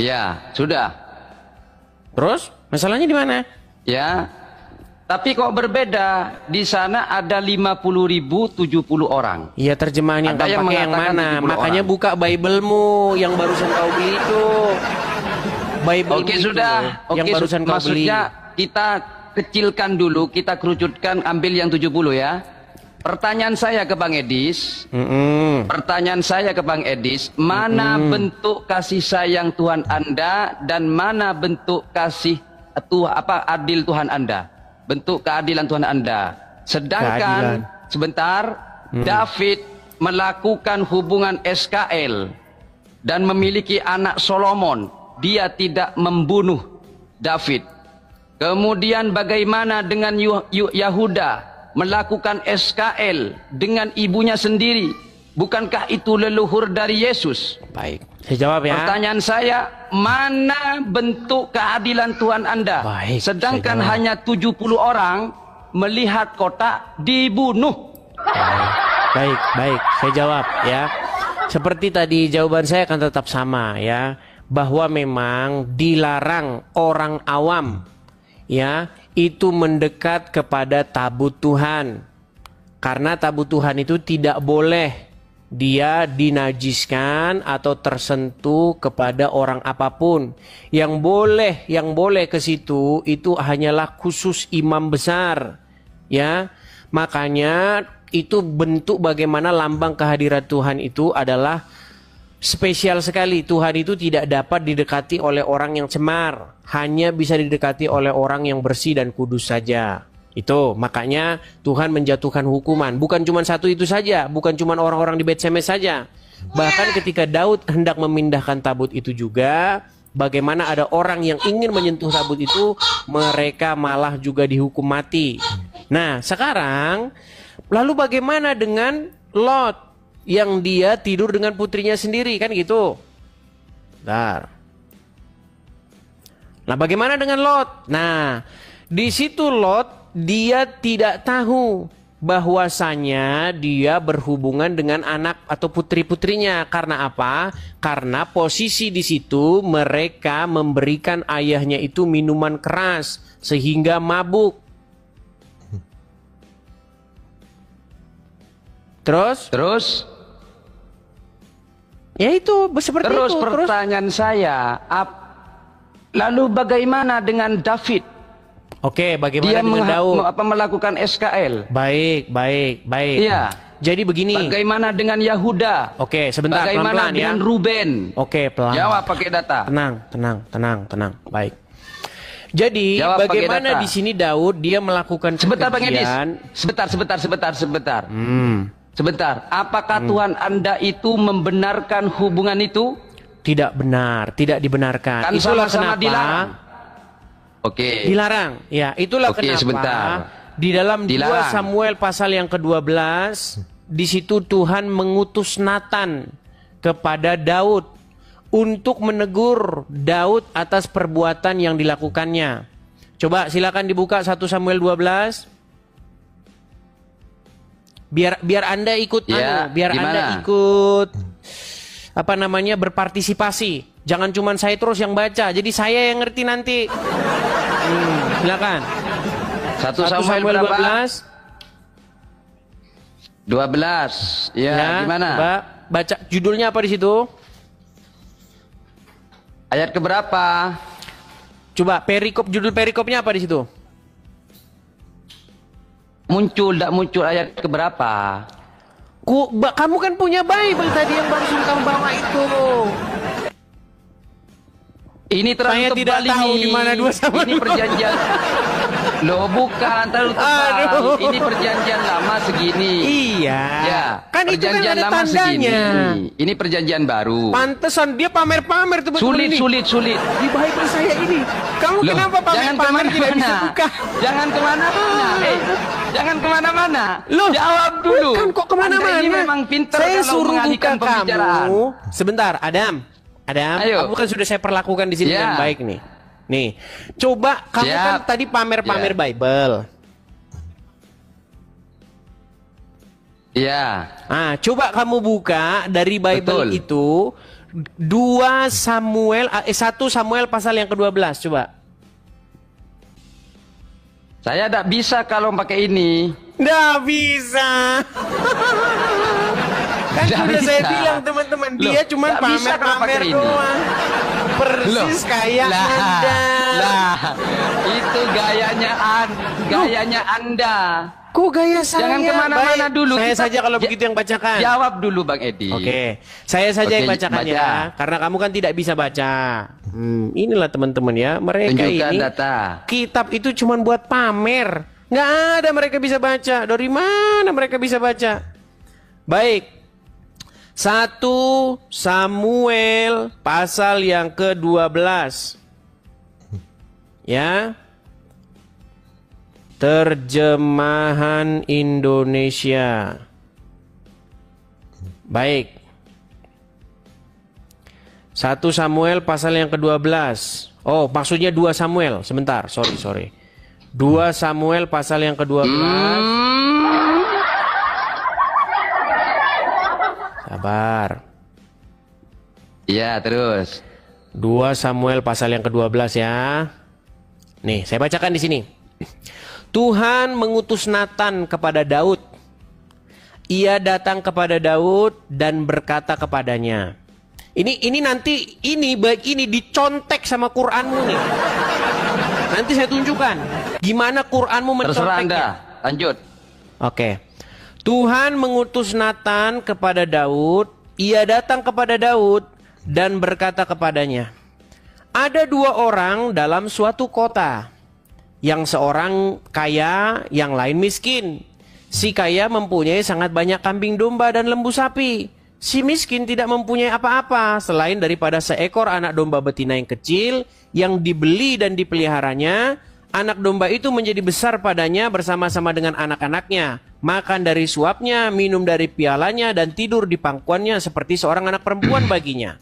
Ya, sudah. Terus, masalahnya di mana? Ya. Tapi kok berbeda? Di sana ada 50.000 70 orang. Iya, terjemahan yang Ada kau yang pakai yang mengatakan mana? 70 Makanya orang. buka Bible-mu yang barusan kau beli itu. Bible Oke, itu, sudah. yang Oke, barusan kau beli. maksudnya kita kecilkan dulu, kita kerucutkan, ambil yang 70 ya. Pertanyaan saya ke Bang Edis. Pertanyaan saya ke Bang Edis, mana bentuk kasih sayang Tuhan Anda dan mana bentuk kasih adil Tuhan Anda? Bentuk keadilan Tuhan Anda. Sedangkan sebentar, David melakukan hubungan SKL dan memiliki anak Solomon. Dia tidak membunuh David. Kemudian bagaimana dengan Yahuda melakukan SKL dengan ibunya sendiri? Bukankah itu leluhur dari Yesus? Baik, saya jawab ya. Pertanyaan saya, mana bentuk keadilan Tuhan Anda? Baik, sedangkan saya jawab. hanya 70 orang melihat kota dibunuh. Baik, saya jawab ya. Seperti tadi jawaban saya akan tetap sama ya, bahwa memang dilarang orang awam ya itu mendekat kepada tabut Tuhan. Karena tabut Tuhan itu tidak boleh dia dinajiskan atau tersentuh kepada orang apapun. Yang boleh ke situ itu hanyalah khusus imam besar. Ya. Makanya itu bentuk bagaimana lambang kehadiran Tuhan itu adalah spesial sekali. Tuhan itu tidak dapat didekati oleh orang yang cemar, hanya bisa didekati oleh orang yang bersih dan kudus saja. Itu makanya Tuhan menjatuhkan hukuman. Bukan cuma satu itu saja, bukan cuma orang-orang di Bet-Semes saja. Bahkan ketika Daud hendak memindahkan tabut itu juga, bagaimana ada orang yang ingin menyentuh tabut itu, mereka malah juga dihukum mati. Nah, sekarang lalu bagaimana dengan Lot yang dia tidur dengan putrinya sendiri, kan gitu? Bentar. Nah, bagaimana dengan Lot? Nah, di situ Lot dia tidak tahu bahwasanya dia berhubungan dengan anak atau putri-putrinya. Karena apa? Karena posisi di situ mereka memberikan ayahnya itu minuman keras sehingga mabuk. Terus? Ya itu seperti itu. Terus pertanyaan saya, lalu bagaimana dengan David? Oke, bagaimana Dia dengan Daud? melakukan SKL. Baik. Iya. Jadi begini. Bagaimana dengan Yahuda? Oke, sebentar, Bagaimana pelan-pelan ya. dengan Ruben? Oke, pelan. Jawab pakai data. Tenang. Baik. Jadi, Jawab pakai bagaimana data. di sini Daud dia melakukan Sebentar Bang Edis. pekerjaan. Sebentar. Apakah Tuhan Anda itu membenarkan hubungan itu? Tidak benar, tidak dibenarkan. Kan Itulah sama-sama kenapa dilarang. Oke. dilarang. Ya, itulah Oke, kenapa sebentar. di dalam 2 Dilarang. Samuel pasal yang ke-12 di situ Tuhan mengutus Nathan kepada Daud untuk menegur Daud atas perbuatan yang dilakukannya. Coba silakan dibuka 1 Samuel 12. Biar Anda ikut Ya, Anda gimana? ikut berpartisipasi. Jangan cuma saya terus yang baca. Jadi saya yang ngerti nanti. Silakan. 1 1 Samuel berapa? 12. 12. Ya, gimana? Coba baca judulnya apa di situ? Ayat keberapa? Coba judul perikopnya apa di situ? tidak muncul ayat keberapa? Kamu kan punya Bible tadi yang barusan kamu bawa itu. Ini terlalu Saya tebal tidak tahu ini. di mana 2 sama Ini 2. perjanjian. Loh bukan terlalu tebal. Aduh. Ini perjanjian lama segini. Iya. Ya, Kan itu kan perjanjian ada lama tandanya. segini. Ini perjanjian baru. Pantesan dia pamer-pamer tuh betul Sulit, ini. sulit. Di Bible saya ini. Kamu Loh, kenapa jangan pamer-pamer tidak bisa kemana-mana. buka? Jangan kemana-mana. Jangan kemana-mana. Loh, jawab dulu. Bukan kok kemana-mana. Anda ini memang pintar Saya kalau suruh buka mengalihkan pembicaraan. kamu. Sebentar, Adam. Ayo. Kamu kan sudah saya perlakukan di sini Ya. dengan baik nih. Nih, coba kamu Siap. kan tadi pamer-pamer Ya. Bible. Iya. Coba kamu buka dari Bible Betul. itu 1 Samuel pasal yang ke-12, coba. Saya tidak bisa kalau pakai ini. Nggak bisa. Kan Nggak sudah saya bisa. bilang teman-teman, Loh, dia cuma nggak bisa kalau pamer-pamer pakai ini. doang. Persis kayak Anda. Itu gayanya Anda. Kok gaya saya? Jangan kemana-mana Baik, dulu. Saya Kita saja kalau begitu yang bacakan. Jawab dulu Bang Edi. Oke, saya saja yang Oke, bacakan baca. ya, karena kamu kan tidak bisa baca. Inilah teman-teman ya, mereka Tunjukkan ini data. kitab itu cuma buat pamer. Nggak ada mereka bisa baca. Dari mana mereka bisa baca? Baik. 1 Samuel pasal yang ke-12. Ya. Terjemahan Indonesia. Baik. 1 Samuel pasal yang ke-12. Oh, maksudnya 2 Samuel. Sebentar, sorry. 2 Samuel pasal yang ke-12. Sabar. Iya, terus. 2 Samuel pasal yang ke-12 ya. Nih, saya bacakan di sini. Tuhan mengutus Natan kepada Daud. Ia datang kepada Daud dan berkata kepadanya. Ini nanti baik ini dicontek sama Quranmu nih. Nanti saya tunjukkan gimana Quranmu Terserah Anda. menconteknya. Lanjut. Oke. Tuhan mengutus Natan kepada Daud. Ia datang kepada Daud dan berkata kepadanya, ada 2 orang dalam suatu kota. Yang seorang kaya, yang lain miskin. Si kaya mempunyai sangat banyak kambing domba dan lembu sapi. Si miskin tidak mempunyai apa-apa selain daripada seekor anak domba betina yang kecil yang dibeli dan dipeliharanya. Anak domba itu menjadi besar padanya bersama-sama dengan anak-anaknya. Makan dari suapnya, minum dari pialanya, dan tidur di pangkuannya seperti seorang anak perempuan baginya.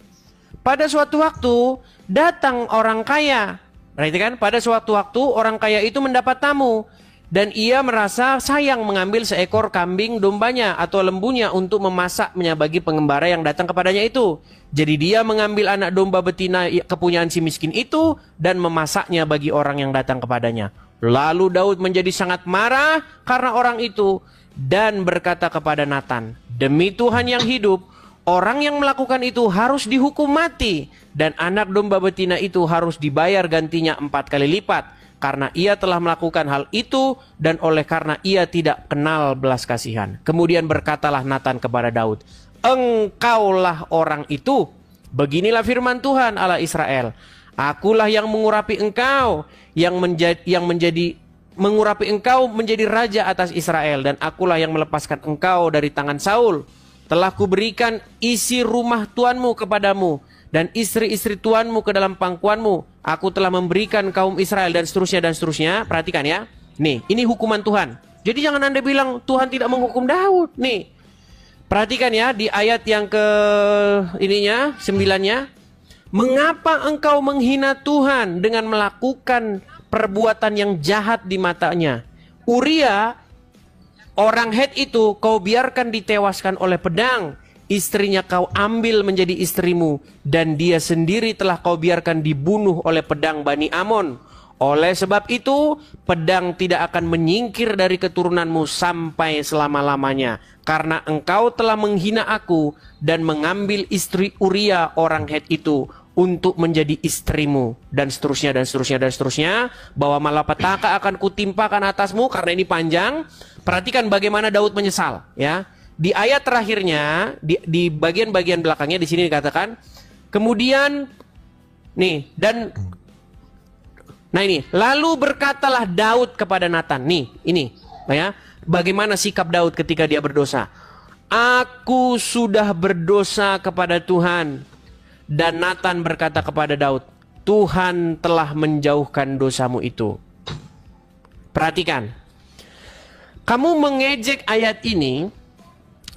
Pada suatu waktu, datang orang kaya. Perhatikan, pada suatu waktu orang kaya itu mendapat tamu. Dan ia merasa sayang mengambil seekor kambing dombanya atau lembunya untuk memasaknya bagi pengembara yang datang kepadanya itu. Jadi dia mengambil anak domba betina kepunyaan si miskin itu dan memasaknya bagi orang yang datang kepadanya. Lalu Daud menjadi sangat marah karena orang itu dan berkata kepada Natan, demi Tuhan yang hidup, orang yang melakukan itu harus dihukum mati dan anak domba betina itu harus dibayar gantinya 4 kali lipat karena ia telah melakukan hal itu dan oleh karena ia tidak kenal belas kasihan. Kemudian berkatalah Natan kepada Daud, engkaulah orang itu. Beginilah firman Tuhan Allah Israel. Akulah yang mengurapi engkau mengurapi engkau menjadi raja atas Israel dan akulah yang melepaskan engkau dari tangan Saul. Telah kuberikan isi rumah tuanmu kepadamu dan istri-istri tuanmu ke dalam pangkuanmu. Aku telah memberikan kaum Israel dan seterusnya dan seterusnya. Perhatikan ya. Nih, ini hukuman Tuhan. Jadi jangan Anda bilang Tuhan tidak menghukum Daud. Nih. Perhatikan ya di ayat yang ke 9-nya. Mengapa engkau menghina Tuhan dengan melakukan perbuatan yang jahat di matanya? Uria, orang Het itu kau biarkan ditewaskan oleh pedang. Istrinya kau ambil menjadi istrimu. Dan dia sendiri telah kau biarkan dibunuh oleh pedang Bani Amon. Oleh sebab itu, pedang tidak akan menyingkir dari keturunanmu sampai selama-lamanya. Karena engkau telah menghina aku dan mengambil istri Uria orang Het itu. untuk menjadi istrimu, dan seterusnya dan seterusnya dan seterusnya, bahwa malapetaka akan kutimpakan atasmu. Karena ini panjang. Perhatikan bagaimana Daud menyesal, ya. Di ayat terakhirnya, di bagian-bagian belakangnya di sini dikatakan, kemudian nih, dan nah ini, lalu berkatalah Daud kepada Nathan. Nih, ini, ya. Bagaimana sikap Daud ketika dia berdosa? Aku sudah berdosa kepada Tuhan. Dan Nathan berkata kepada Daud, Tuhan telah menjauhkan dosamu itu. Perhatikan. Kamu mengejek ayat ini,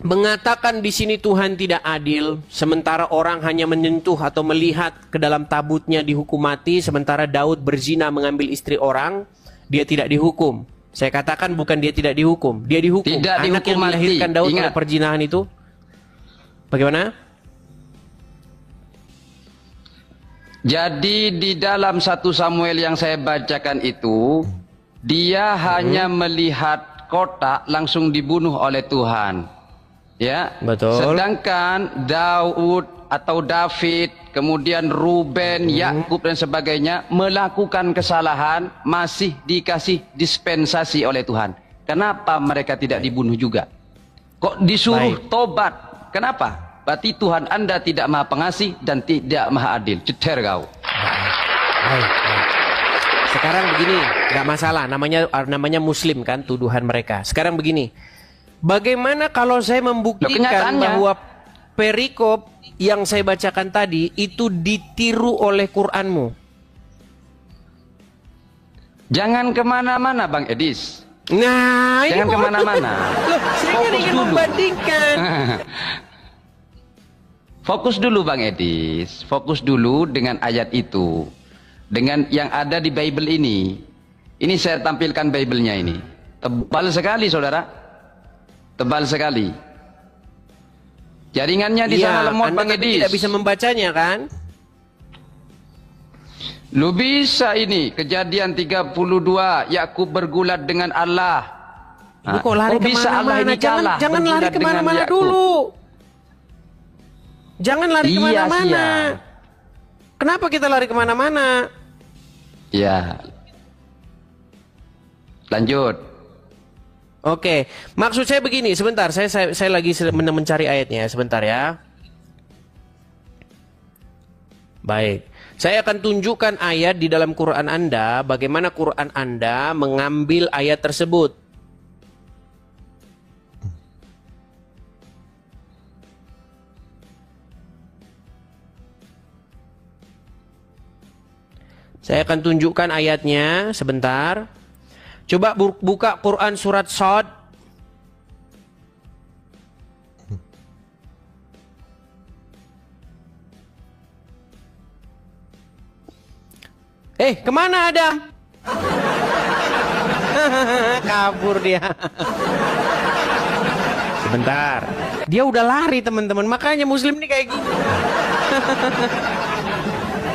mengatakan di sini Tuhan tidak adil, sementara orang hanya menyentuh atau melihat ke dalam tabutnya dihukum mati, sementara Daud berzina mengambil istri orang, dia tidak dihukum. Saya katakan bukan dia tidak dihukum, dia dihukum. Tidak Anak dihukum yang dilahirkan mati. Daud Ingat. oleh perzinahan itu, bagaimana? Jadi di dalam 1 Samuel yang saya bacakan itu, dia hanya melihat kotak langsung dibunuh oleh Tuhan. Ya. Betul. Sedangkan Daud atau David, kemudian Ruben, Yakub dan sebagainya melakukan kesalahan, masih dikasih dispensasi oleh Tuhan. Kenapa mereka tidak dibunuh juga? Kok disuruh tobat? Kenapa? Berarti Tuhan Anda tidak maha pengasih dan tidak maha adil. Ceter kau. Baik. Sekarang begini, nggak masalah. Namanya Muslim kan, tuduhan mereka. Sekarang begini, bagaimana kalau saya membuktikan bahwa perikop yang saya bacakan tadi itu ditiru oleh Quranmu? Jangan kemana-mana, Bang Edis. Nah, Jangan kemana-mana. Loh, saya kan ingin membandingkan. Fokus dulu Bang Edis, fokus dulu dengan ayat itu, dengan yang ada di Bible ini. Ini saya tampilkan Bible-nya ini. Tebal sekali saudara, tebal sekali. Jaringannya di sana lemot Bang Edis. Tidak bisa membacanya kan? Lu bisa ini, Kejadian 32, Yakub bergulat dengan Allah. Lu kok lari kemana-mana? Jangan lari kemana-mana dulu. Jangan lari kemana-mana. Kenapa kita lari kemana-mana? Ya. Lanjut. Oke, maksud saya begini. Sebentar, saya lagi mencari ayatnya. Sebentar ya. Baik. Saya akan tunjukkan ayat di dalam Quran Anda. Bagaimana Quran Anda mengambil ayat tersebut. Saya akan tunjukkan ayatnya sebentar. Coba buka Quran surat Shad. Kemana Adam? Kabur dia. Sebentar. Dia udah lari teman-teman. Makanya Muslim nih kayak gini.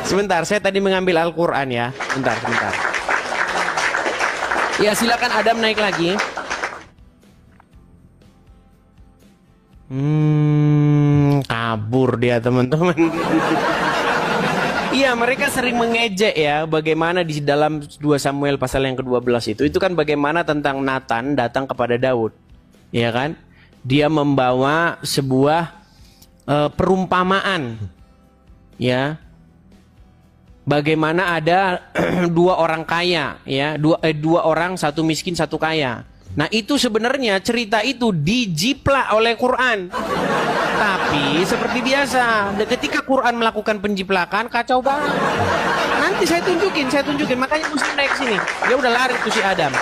Sebentar, saya tadi mengambil Al-Quran ya. Sebentar. Ya, silakan Adam naik lagi. Kabur dia teman-teman. Iya, mereka sering mengejek ya bagaimana di dalam 2 Samuel pasal yang ke-12 itu kan bagaimana tentang Nathan datang kepada Daud. Ya kan? Dia membawa sebuah perumpamaan. Ya. Bagaimana ada 2 orang kaya, ya, dua orang, satu miskin, satu kaya. Nah itu sebenarnya cerita itu dijiplak oleh Quran. Tapi seperti biasa, ketika Quran melakukan penjiplakan, kacau banget. Nanti saya tunjukin. Makanya Muslim naik sini. Dia udah lari tuh si Adam.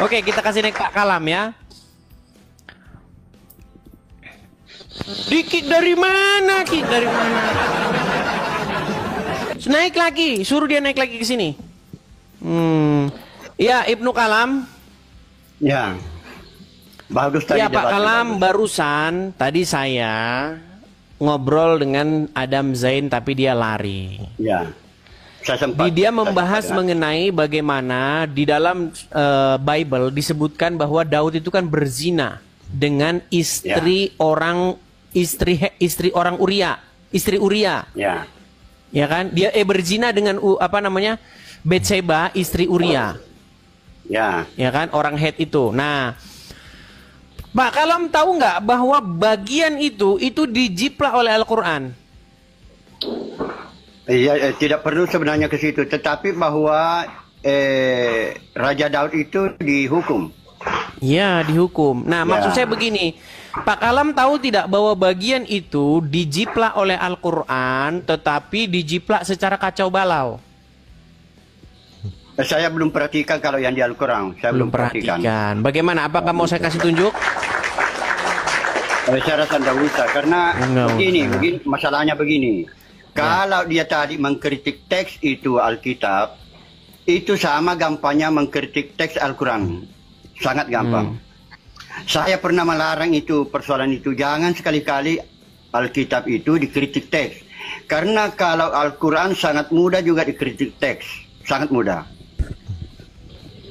Oke, kita kasih naik Pak Kalam ya. Dikik dari mana? Naik lagi, suruh dia naik lagi ke sini. Ya, Ibnu Kalam. Ya. Bagus tadi. Ya, Pak Kalam, barusan tadi saya ngobrol dengan Adam Zain tapi dia lari. Ya. Saya sempat. Dia membahas mengenai bagaimana di dalam Bible disebutkan bahwa Daud itu kan berzina dengan istri orang Uria. istri Uria. Ya. Ya kan? Dia berzina dengan Betseba, istri Uria. Ya. Ya kan? Orang Het itu. Nah, Pak Kalam tahu nggak bahwa bagian itu dijiplak oleh Al-Quran? Iya, tidak perlu sebenarnya ke situ, tetapi bahwa Raja Daud itu dihukum. Ya, dihukum. Nah, maksud saya begini, Pak Kalam tahu tidak bahwa bagian itu dijiplak oleh Al-Quran, tetapi dijiplak secara kacau balau? Saya belum perhatikan kalau yang di Al-Quran. Saya belum perhatikan. Bagaimana? Apakah mau saya kasih tunjuk? Saya rasa tidak usah, karena begini, masalahnya begini. Kalau dia tadi mengkritik teks itu Alkitab, itu sama gampangnya mengkritik teks Al-Quran. Sangat gampang. Saya pernah melarang itu, persoalan itu. Jangan sekali-kali Alkitab itu dikritik teks. Karena kalau Al-Quran sangat mudah juga dikritik teks. Sangat mudah.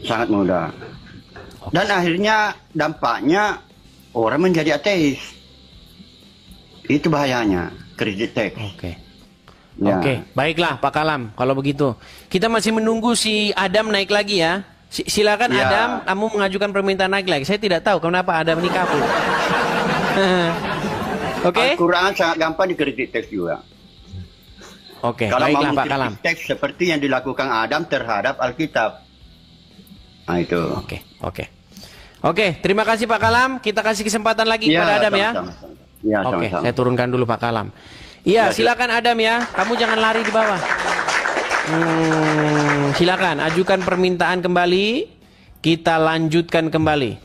Sangat mudah. Dan akhirnya dampaknya orang menjadi ateis. Itu bahayanya, kritik teks. Oke. Ya. Oke, baiklah Pak Kalam. Kalau begitu, kita masih menunggu si Adam naik lagi ya. Silakan Ya. Adam, kamu mengajukan permintaan naik lagi. Saya tidak tahu kenapa Adam ini kabur. Oke? Al-Quran sangat gampang dikritik teks juga. Oke, Kalau baiklah mau Pak Kalam. mengkritik teks seperti yang dilakukan Adam terhadap Alkitab. Nah itu. Oke, terima kasih Pak Kalam. Kita kasih kesempatan lagi kepada Adam ya. Sama-sama. Ya, Oke, sama-sama. saya turunkan dulu Pak Kalam. Iya, silakan Adam ya. Kamu jangan lari di bawah. Silakan ajukan permintaan kembali. Kita lanjutkan kembali.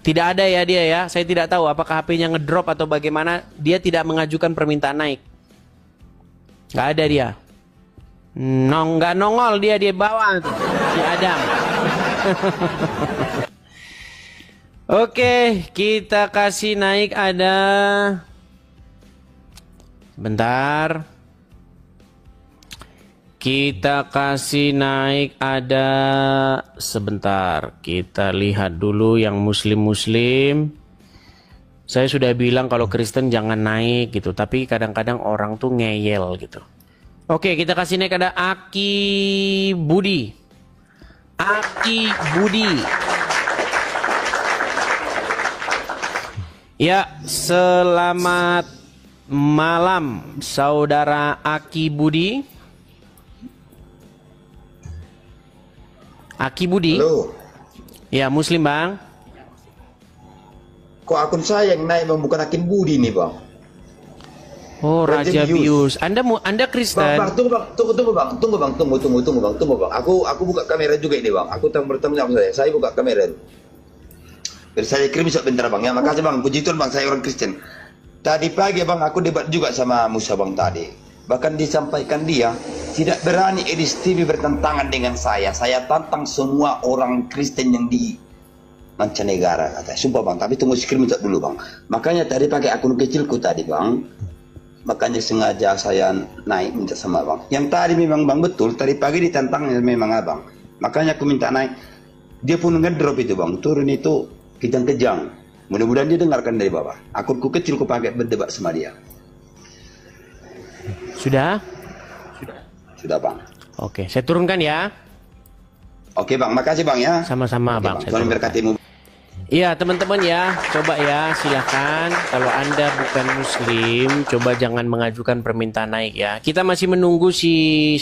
Tidak ada ya dia ya. Saya tidak tahu apakah HP-nya ngedrop atau bagaimana. Dia tidak mengajukan permintaan naik. Nggak ada dia. Nggak nongol dia di bawah tuh, si Adam. Oke, kita kasih naik ada. Bentar. Kita kasih naik ada sebentar. Kita lihat dulu yang muslim-muslim. Saya sudah bilang kalau Kristen jangan naik gitu, tapi kadang-kadang orang tuh ngeyel gitu. Oke, kita kasih naik ada Aki Budi. Aki Budi. Ya, selamat malam saudara Aki Budi. Aki Budi. Halo. Ya, muslim bang. Kok akun saya yang naik bang, bukan Akin Budi nih bang. Oh, Raja Bius. Anda Kristen. Bang, tunggu bang. Aku buka kamera juga ini bang. Aku bertemu sama saya buka kamera. Biar saya kirim sebentar bang. Ya makasih bang. Puji Tuhan bang, saya orang Kristen. Tadi pagi bang, aku debat juga sama Musa bang tadi. Bahkan disampaikan dia tidak berani Edis TV bertentangan dengan saya. Saya tantang semua orang Kristen yang di mancanegara katanya. Sumpah bang, tapi tunggu screenshot dulu bang. Makanya tadi pakai akun kecilku tadi bang. Makanya sengaja saya naik minta sama bang. Yang tadi memang bang betul, tadi pagi ditantang memang abang. Makanya aku minta naik. Dia pun ngedrop itu bang, turun itu kejang-kejang. Mudah-mudahan dia dengarkan dari bawah. Akunku kecil ku pakai berdebat sama dia. Sudah? Sudah bang. Oke, saya turunkan ya. Oke bang, makasih bang ya. Sama-sama Oke, bang. bang. Tuhan berkatimu. Iya teman-teman ya, coba ya silahkan. Kalau Anda bukan muslim, coba jangan mengajukan permintaan naik ya. Kita masih menunggu si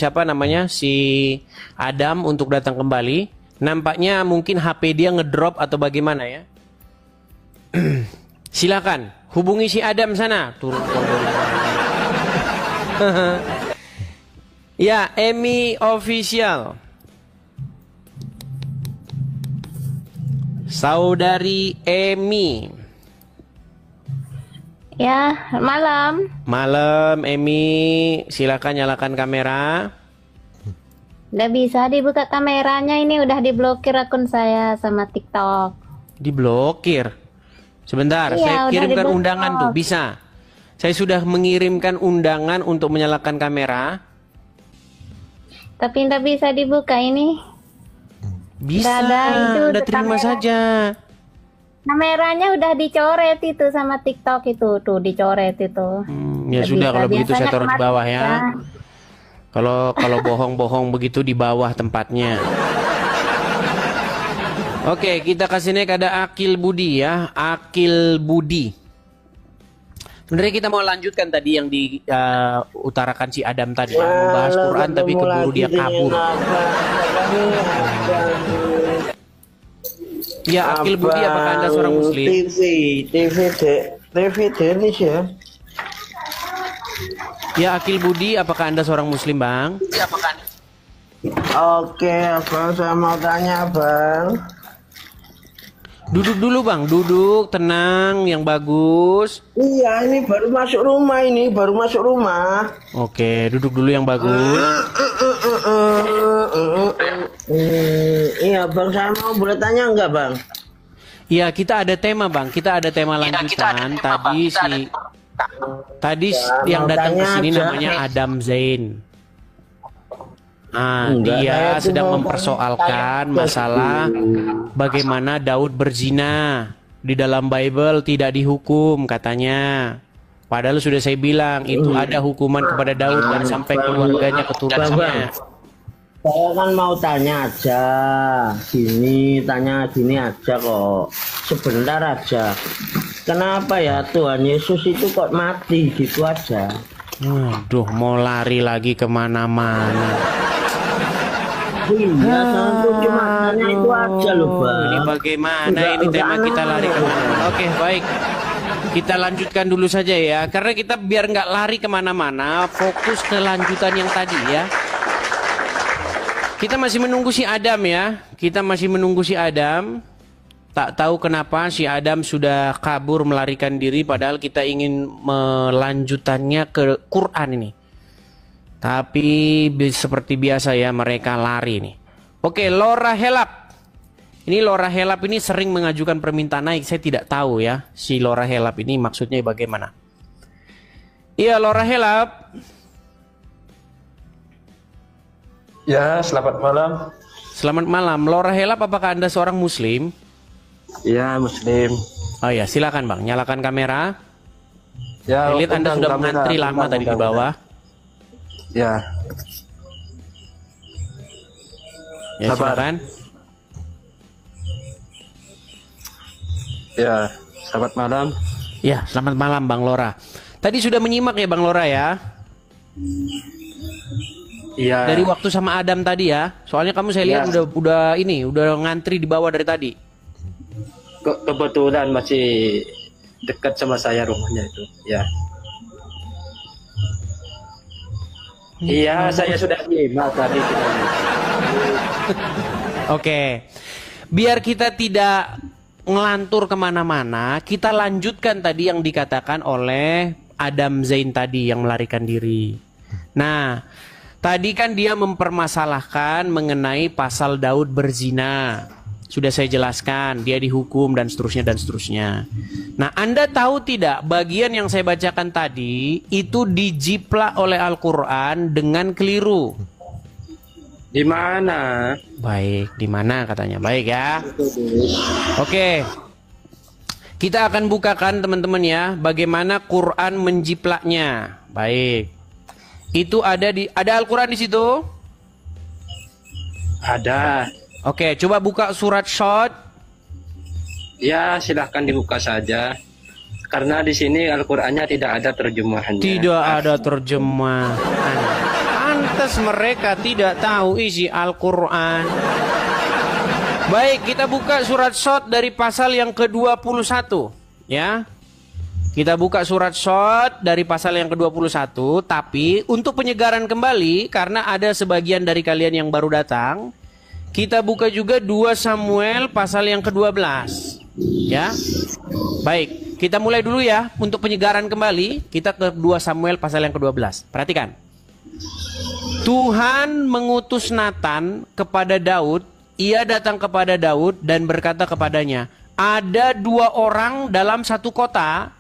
Adam untuk datang kembali. Nampaknya mungkin HP dia ngedrop atau bagaimana ya. Silakan hubungi si Adam sana. Turun. Ya, Emi Official. Saudari Emi. Ya, malam. Malam Emi, silakan nyalakan kamera. Udah bisa dibuka kameranya, ini udah diblokir akun saya sama TikTok. Diblokir. Sebentar, Iya, saya udah kirimkan diblokir. undangan tuh, bisa. Saya sudah mengirimkan undangan untuk menyalakan kamera. Tapi nggak bisa dibuka ini. Bisa, Nggak ada, itu udah terima kamera. saja. Kameranya udah dicoret itu sama TikTok itu, tuh dicoret itu. Ya Nggak sudah bisa. kalau begitu saya Biasanya taruh di bawah ya. kematian. Kalau bohong-bohong begitu di bawah tempatnya. Oke, kita kasih naik ada Akil Budi ya. Akil Budi. Sebenarnya kita mau lanjutkan tadi yang diutarakan si Adam tadi. Membahas Quran tapi keburu dia kabur. Ya, Akil Budi, apakah Anda seorang Muslim? TV Indonesia. Ya, Akil Budi, apakah Anda seorang Muslim, Bang? Oke, Abang, saya mau tanya, Bang. Duduk dulu, Bang. Duduk, tenang, yang bagus. Iya, ini baru masuk rumah. Oke, duduk dulu yang bagus. Iya, Bang, saya mau boleh tanya enggak, Bang? Iya, kita ada tema, Bang. Kita ada tema lanjutan. Tadi yang datang ke sini namanya Adam Zain. Nah, dia sedang mempersoalkan masalah bagaimana Daud berzina di dalam Bible tidak dihukum katanya. Padahal sudah saya bilang itu ada hukuman kepada Daud dan sampai keluarganya, keturunannya. Saya kan mau tanya aja, tanya gini aja kok, sebentar aja. Kenapa ya Tuhan Yesus itu kok mati gitu aja? Waduh, mau lari lagi kemana-mana. Iya, cuma tanya itu aja loh, Bang. Ini bagaimana ini tema kita lari kemana-mana? Oke, baik. Kita lanjutkan dulu saja ya, karena kita biar nggak lari kemana-mana, fokus ke lanjutan yang tadi ya. Kita masih menunggu si Adam ya. Kita masih menunggu si Adam. Tak tahu kenapa si Adam sudah kabur melarikan diri, padahal kita ingin melanjutannya ke Quran ini. Tapi seperti biasa ya, mereka lari nih. Oke, Laura Helap. Ini Laura Helap ini sering mengajukan permintaan naik. Saya tidak tahu ya, si Laura Helap ini maksudnya bagaimana. Iya, Laura Helap. Ya, selamat malam. Selamat malam. Laura Helap, apakah Anda seorang Muslim? Ya, Muslim. Oh ya, silakan Bang, nyalakan kamera. Ya, Saya lihat Anda sudah mengantri lama tadi di bawah. Ya. Ya, silakan. Ya, selamat malam. Ya, selamat malam Bang Laura. Tadi sudah menyimak ya Bang Laura ya? Iya. Dari waktu sama Adam tadi ya. Soalnya kamu saya lihat udah ngantri di bawah dari tadi. Kebetulan masih dekat sama saya rumahnya itu. Ya. Iya, saya sudah nyimak tadi. Oke. Biar kita tidak ngelantur kemana-mana, kita lanjutkan tadi yang dikatakan oleh Adam Zain tadi yang melarikan diri. Nah, tadi kan dia mempermasalahkan mengenai pasal Daud berzina. Sudah saya jelaskan, dia dihukum dan seterusnya dan seterusnya. Nah, Anda tahu tidak, bagian yang saya bacakan tadi itu dijiplak oleh Al-Quran dengan keliru. Di mana? Baik, di mana katanya? Baik ya. Oke. Kita akan bukakan teman-teman ya, bagaimana Quran menjiplaknya. Baik. Itu ada Al-Quran di situ? Ada. Oke, coba buka surat Shad. Ya, silahkan dibuka saja. Karena di sini Al-Qur'annya tidak ada terjemahannya. Tidak ada terjemahan. Pantas mereka tidak tahu isi Al-Quran. Baik, kita buka surat Shad dari pasal yang ke-21 ya. Kita buka surat Shad dari pasal yang ke-21, tapi untuk penyegaran kembali karena ada sebagian dari kalian yang baru datang, kita buka juga 2 Samuel pasal yang ke-12 ya. Baik, kita mulai dulu ya. Untuk penyegaran kembali, kita ke 2 Samuel pasal yang ke-12. Perhatikan. Tuhan mengutus Nathan kepada Daud. Ia datang kepada Daud dan berkata kepadanya, ada 2 orang dalam satu kota,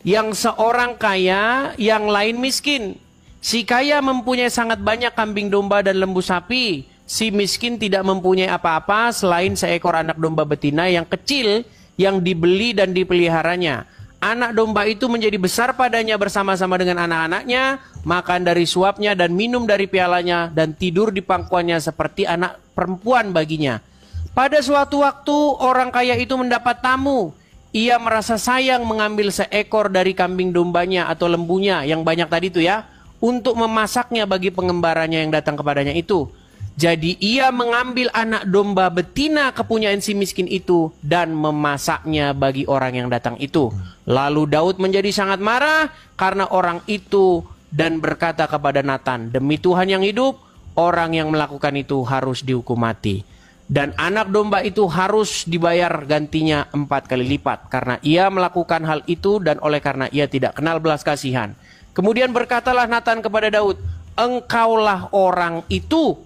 yang seorang kaya, yang lain miskin. Si kaya mempunyai sangat banyak kambing domba dan lembu sapi. Si miskin tidak mempunyai apa-apa selain seekor anak domba betina yang kecil yang dibeli dan dipeliharanya. anak domba itu menjadi besar padanya bersama-sama dengan anak-anaknya, makan dari suapnya dan minum dari pialanya, dan tidur di pangkuannya seperti anak perempuan baginya. Pada suatu waktu orang kaya itu mendapat tamu. Ia merasa sayang mengambil seekor dari kambing dombanya atau lembunya yang banyak tadi itu ya, untuk memasaknya bagi pengembaranya yang datang kepadanya itu. Jadi ia mengambil anak domba betina kepunyaan si miskin itu dan memasaknya bagi orang yang datang itu. Lalu Daud menjadi sangat marah karena orang itu dan berkata kepada Nathan, "Demi Tuhan yang hidup, orang yang melakukan itu harus dihukum mati. Dan anak domba itu harus dibayar gantinya 4 kali lipat karena ia melakukan hal itu dan oleh karena ia tidak kenal belas kasihan." Kemudian berkatalah Nathan kepada Daud, "Engkaulah orang itu."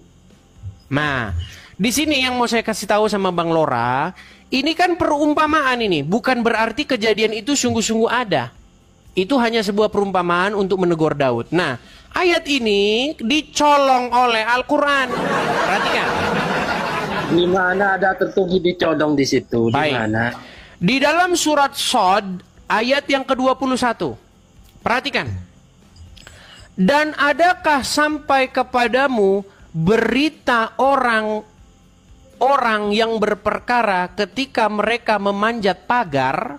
Nah, di sini yang mau saya kasih tahu sama Bang Lora, ini kan perumpamaan ini, bukan berarti kejadian itu sungguh-sungguh ada. Itu hanya sebuah perumpamaan untuk menegur Daud. Nah, ayat ini dicolong oleh Al-Quran. Perhatikan. Di mana ada tertulis dicolong di situ? Di mana? Di dalam surat Shad ayat yang ke-21. Perhatikan. Dan adakah sampai kepadamu berita orang yang berperkara ketika mereka memanjat pagar?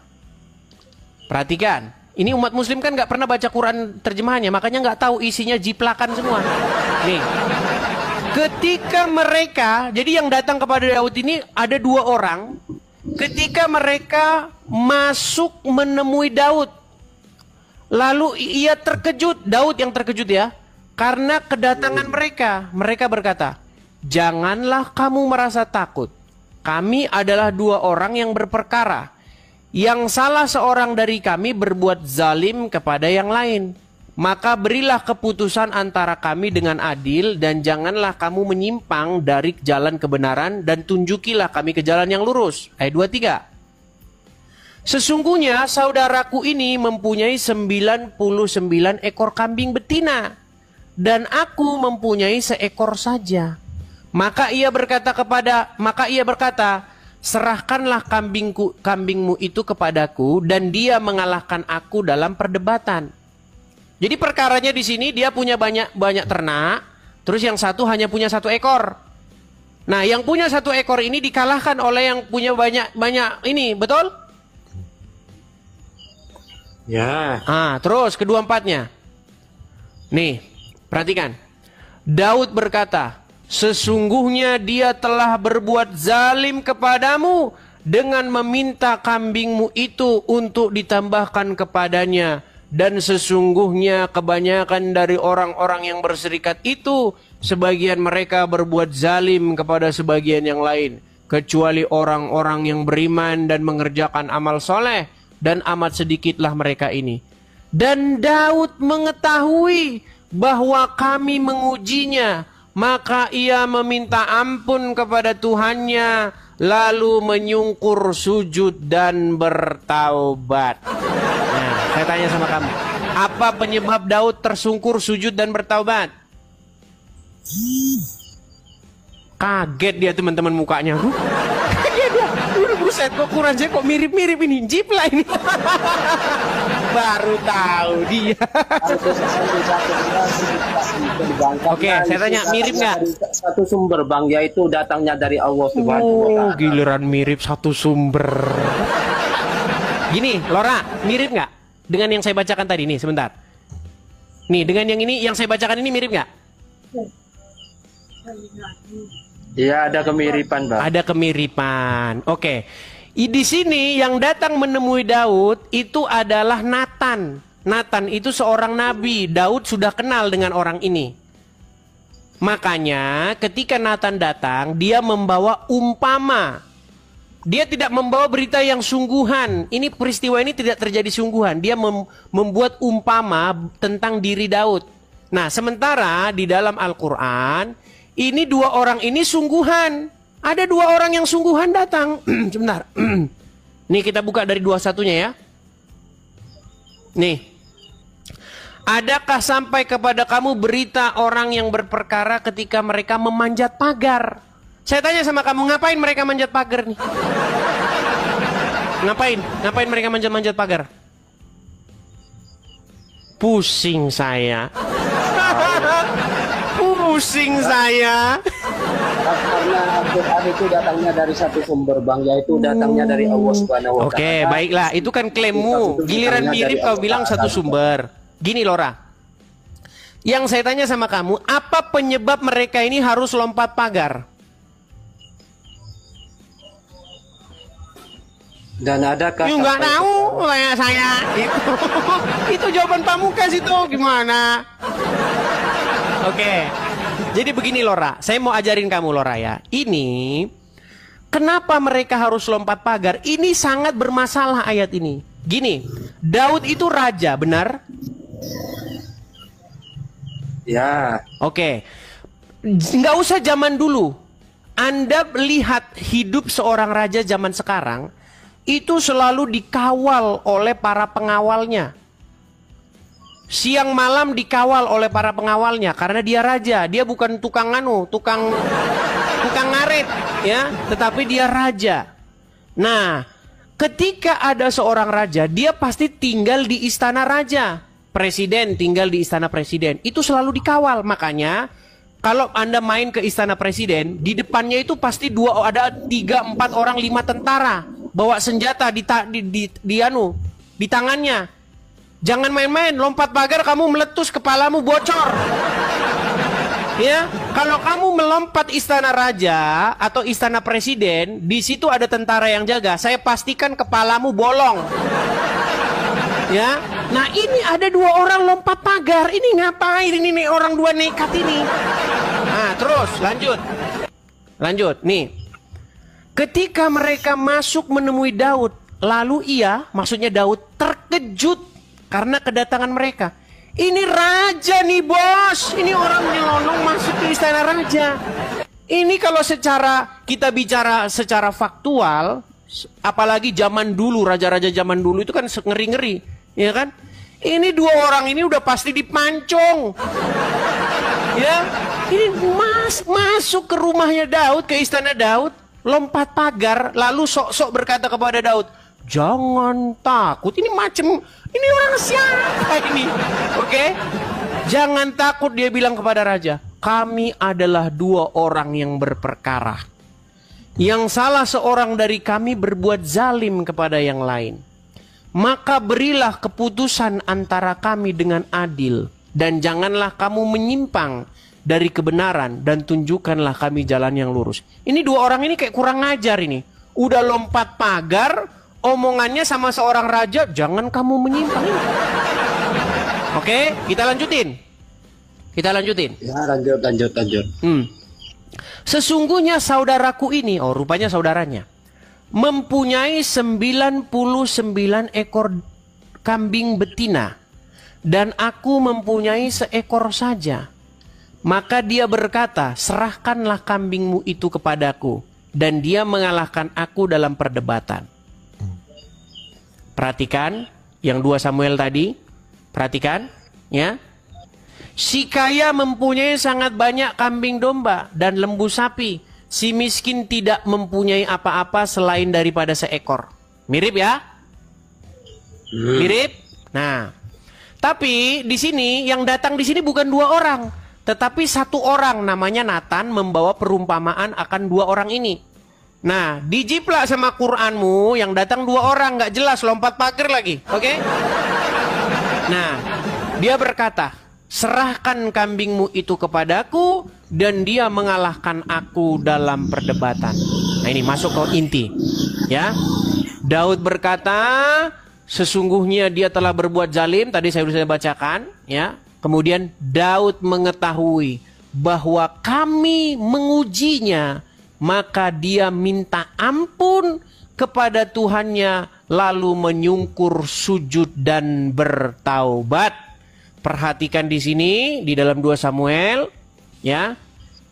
Perhatikan, ini umat muslim kan nggak pernah baca Quran terjemahannya, makanya nggak tahu isinya jiplakan semua. Nih, ketika mereka, jadi yang datang kepada Daud ini ada 2 orang. Ketika mereka masuk menemui Daud, lalu ia terkejut, Daud yang terkejut ya, karena kedatangan mereka. Mereka berkata, "Janganlah kamu merasa takut. Kami adalah 2 orang yang berperkara. Yang salah seorang dari kami berbuat zalim kepada yang lain. Maka berilah keputusan antara kami dengan adil dan janganlah kamu menyimpang dari jalan kebenaran dan tunjukilah kami ke jalan yang lurus." Ayat 23. "Sesungguhnya saudaraku ini mempunyai 99 ekor kambing betina. Dan aku mempunyai seekor saja. Maka ia berkata, serahkanlah kambingmu itu kepadaku, dan dia mengalahkan aku dalam perdebatan." Jadi perkaranya di sini dia punya banyak ternak, terus yang satu hanya punya 1 ekor. Nah, yang punya 1 ekor ini dikalahkan oleh yang punya banyak ini, betul? Ya. Terus kedua empatnya. Nih, perhatikan. Daud berkata, "Sesungguhnya dia telah berbuat zalim kepadamu dengan meminta kambingmu itu untuk ditambahkan kepadanya. Dan sesungguhnya kebanyakan dari orang-orang yang berserikat itu, sebagian mereka berbuat zalim kepada sebagian yang lain. Kecuali orang-orang yang beriman dan mengerjakan amal soleh, dan amat sedikitlah mereka ini. Dan Daud mengetahui bahwa kami mengujinya, maka ia meminta ampun kepada Tuhannya, lalu menyungkur sujud dan bertaubat." Nah, saya tanya sama kamu, apa penyebab Daud tersungkur sujud dan bertaubat? Kaget dia teman-teman mukanya. Kaget dia. Buset, kok Quran saya kok mirip-mirip ini, jipla ini. Baru tahu dia. Oke, saya tanya, mirip nggak? Satu sumber Bang, yaitu datangnya dari Allah Subhanahu wa Ta'ala. Giliran mirip satu sumber. Gini, Lora, mirip nggak dengan yang saya bacakan tadi nih? Sebentar. Nih, dengan yang ini, yang saya bacakan ini mirip nggak? Iya, ada kemiripan, Bang. Ada kemiripan. Oke. Di sini yang datang menemui Daud itu adalah Nathan. Nathan itu seorang nabi. Daud sudah kenal dengan orang ini. Makanya ketika Nathan datang, dia membawa umpama. Dia tidak membawa berita yang sungguhan. Ini peristiwa ini tidak terjadi sungguhan. Dia membuat umpama tentang diri Daud. Nah, sementara di dalam Al-Quran, ini 2 orang ini sungguhan. Ada 2 orang yang sungguhan datang. Sebentar. Nih kita buka dari 21-nya ya. Nih. Adakah sampai kepada kamu berita orang yang berperkara ketika mereka memanjat pagar? Saya tanya sama kamu, ngapain mereka manjat pagar nih? Ngapain mereka manjat-manjat pagar? Pusing saya. Pusing saya. Karena Al-Quran itu datangnya dari satu sumber, Bang, yaitu datangnya dari Allah Subhanahu wa Ta'ala. Oke, baiklah, itu kan klaimmu. Giliran mirip kau bilang satu sumber. Gini Lora, yang saya tanya sama kamu, apa penyebab mereka ini harus lompat pagar? Dan ada kata Nggak tahu saya itu jawaban pamungkas itu gimana? Oke. Jadi begini Lora, saya mau ajarin kamu Lora ya. Ini kenapa mereka harus lompat pagar? Ini sangat bermasalah ayat ini. Gini, Daud itu raja, benar? Ya. Oke. Nggak usah zaman dulu. Anda lihat hidup seorang raja zaman sekarang itu selalu dikawal oleh para pengawalnya. Siang malam dikawal oleh para pengawalnya karena dia raja. Dia bukan tukang tukang ngarit ya, tetapi dia raja. Nah, ketika ada seorang raja, dia pasti tinggal di istana raja. Presiden tinggal di istana presiden. Itu selalu dikawal. Makanya kalau Anda main ke istana presiden, di depannya itu pasti ada 3, 4 orang, 5 tentara bawa senjata di tangannya. Jangan main-main, lompat pagar kamu meletus, kepalamu bocor. Ya, kalau kamu melompat istana raja atau istana presiden, di situ ada tentara yang jaga. Saya pastikan kepalamu bolong. Ya, nah ini ada 2 orang lompat pagar. Ini ngapain? Ini nih orang 2 nekat ini. Nah, terus lanjut. Nih, ketika mereka masuk menemui Daud, lalu maksudnya Daud terkejut karena kedatangan mereka. Ini raja nih bos. Ini orang nyelonong masuk ke istana raja. Ini kalau kita bicara secara faktual, apalagi zaman dulu, raja-raja zaman dulu itu kan ngeri-ngeri, ya kan? Ini 2 orang ini udah pasti dipancung. Ya, ini masuk ke rumahnya Daud, ke istana Daud, lompat pagar, lalu sok-sok berkata kepada Daud, jangan takut. Ini orang siapa ini? Oke? Jangan takut, dia bilang kepada raja. Kami adalah 2 orang yang berperkara. Yang salah seorang dari kami berbuat zalim kepada yang lain. Maka berilah keputusan antara kami dengan adil. Dan janganlah kamu menyimpang dari kebenaran. Dan tunjukkanlah kami jalan yang lurus. Ini 2 orang ini kayak kurang ngajar ini. Udah lompat pagar, omongannya sama seorang raja, jangan kamu menyimpang. Oke, kita lanjutin. Ya, lanjut. Sesungguhnya saudaraku ini, rupanya saudaranya, mempunyai 99 ekor kambing betina, dan aku mempunyai 1 ekor saja. Maka dia berkata, serahkanlah kambingmu itu kepadaku, dan dia mengalahkan aku dalam perdebatan. Perhatikan yang 2 Samuel tadi. Perhatikan ya. Si kaya mempunyai sangat banyak kambing domba dan lembu sapi. Si miskin tidak mempunyai apa-apa selain daripada 1 ekor. Mirip ya? Mirip. Nah, tapi di sini yang datang di sini bukan 2 orang, tetapi 1 orang namanya Nathan membawa perumpamaan akan 2 orang ini. Nah, dijiplak sama Quranmu yang datang 2 orang, nggak jelas, lompat pagar lagi, oke? Nah, dia berkata, serahkan kambingmu itu kepadaku, dan dia mengalahkan aku dalam perdebatan. Nah, ini masuk ke inti, ya. Daud berkata, sesungguhnya dia telah berbuat zalim, tadi saya sudah bacakan, ya. Kemudian Daud mengetahui bahwa kami mengujinya, maka dia minta ampun kepada Tuhannya, lalu menyungkur sujud dan bertaubat. Perhatikan di sini di dalam 2 Samuel, ya.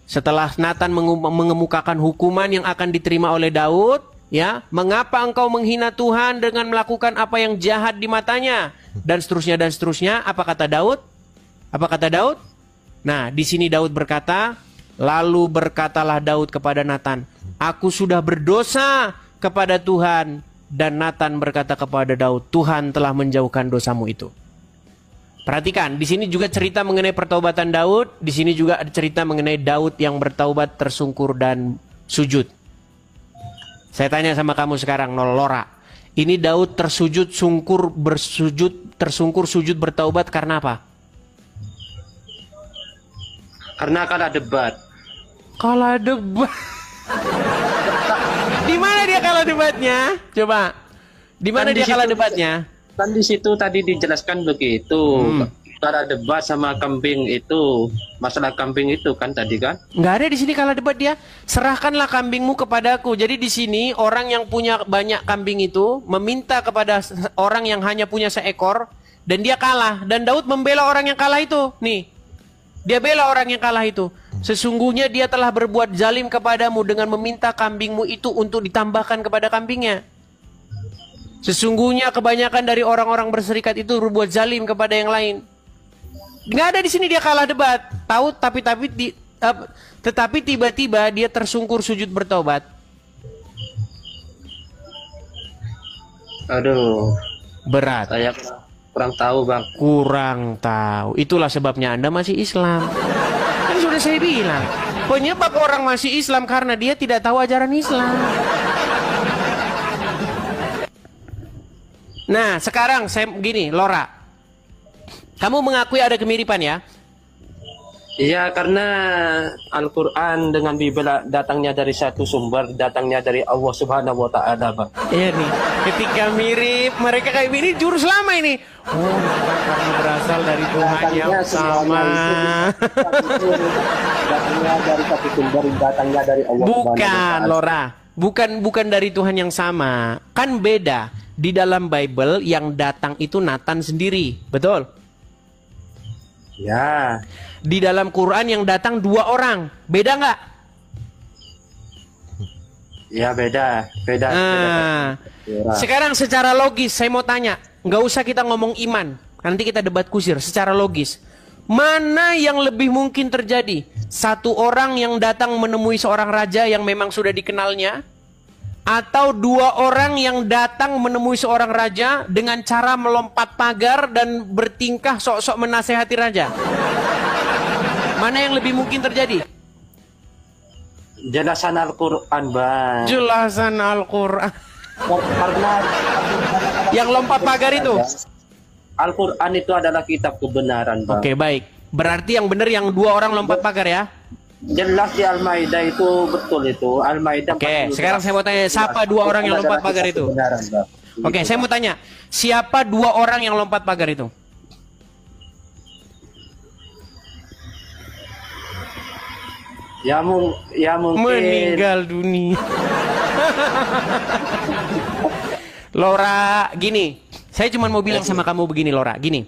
Setelah Nathan mengemukakan hukuman yang akan diterima oleh Daud, ya, mengapa engkau menghina Tuhan dengan melakukan apa yang jahat di matanya, dan seterusnya dan seterusnya. Apa kata Daud? Nah, di sini Daud berkata, lalu berkatalah Daud kepada Nathan, aku sudah berdosa kepada Tuhan. Dan Nathan berkata kepada Daud, Tuhan telah menjauhkan dosamu itu. Perhatikan, di sini juga cerita mengenai pertaubatan Daud, di sini juga ada cerita mengenai Daud yang bertaubat, tersungkur dan sujud. Saya tanya sama kamu sekarang, Lora. Ini Daud tersujud, tersungkur, sujud, bertaubat karena apa? Karena kalah debat. Kalah debat. Di mana dia kalah debatnya? Coba. Di mana dia kalah debatnya? Kan di situ tadi dijelaskan begitu. Kalah debat sama kambing itu, masalah kambing itu kan tadi kan? Nggak ada di sini kalah debat dia. Serahkanlah kambingmu kepadaku. Jadi di sini orang yang punya banyak kambing itu meminta kepada orang yang hanya punya seekor dan dia kalah. Dan Daud membela orang yang kalah itu. Nih, dia bela orang yang kalah itu. Sesungguhnya dia telah berbuat zalim kepadamu dengan meminta kambingmu itu untuk ditambahkan kepada kambingnya. Sesungguhnya kebanyakan dari orang-orang berserikat itu berbuat zalim kepada yang lain. Nggak ada di sini dia kalah debat. Tahu tetapi tiba-tiba dia tersungkur sujud bertobat. Aduh, berat. Saya kurang tahu, Bang. Kurang tahu. Itulah sebabnya Anda masih Islam. Kan sudah saya bilang, penyebab orang masih Islam karena dia tidak tahu ajaran Islam. Nah, sekarang saya gini, Lora. Kamu mengakui ada kemiripan ya? Iya, karena Al-Quran dengan Bible datangnya dari satu sumber, datangnya dari Allah Subhanahu wa Ta'ala, Bang. Iya nih, ketika mirip, mereka kayak ini jurus lama ini. Oh, karena berasal dari Tuhan yang sama. Datangnya dari satu sumber, datangnya dari Allah. Bukan, Lora. Bukan dari Tuhan yang sama. Kan beda. Di dalam Bible yang datang itu Nathan sendiri, betul? Ya. Di dalam Quran yang datang 2 orang, beda nggak? Ya beda. Beda. Sekarang secara logis saya mau tanya, nggak usah kita ngomong iman, nanti kita debat kusir. Secara logis, mana yang lebih mungkin terjadi? Satu orang yang datang menemui seorang raja yang memang sudah dikenalnya, atau 2 orang yang datang menemui seorang raja dengan cara melompat pagar dan bertingkah sok-sok menasehati raja? Mana yang lebih mungkin terjadi? Jelasan Al-Quran, Bang. Jelasan Al-Quran. Karena yang lompat pagar itu? Al-Quran itu adalah kitab kebenaran, Bang. Oke, baik. Berarti yang benar yang 2 orang lompat pagar ya? Jelas di Al-Maidah itu betul itu. Al-Maidah. Oke, sekarang saya mau tanya, siapa 2 orang yang lompat pagar itu? Oke, saya mau tanya, siapa 2 orang yang lompat pagar itu? Ya mungkin meninggal dunia. Lora, gini, saya cuma mau bilang sama kamu begini, Lora, gini.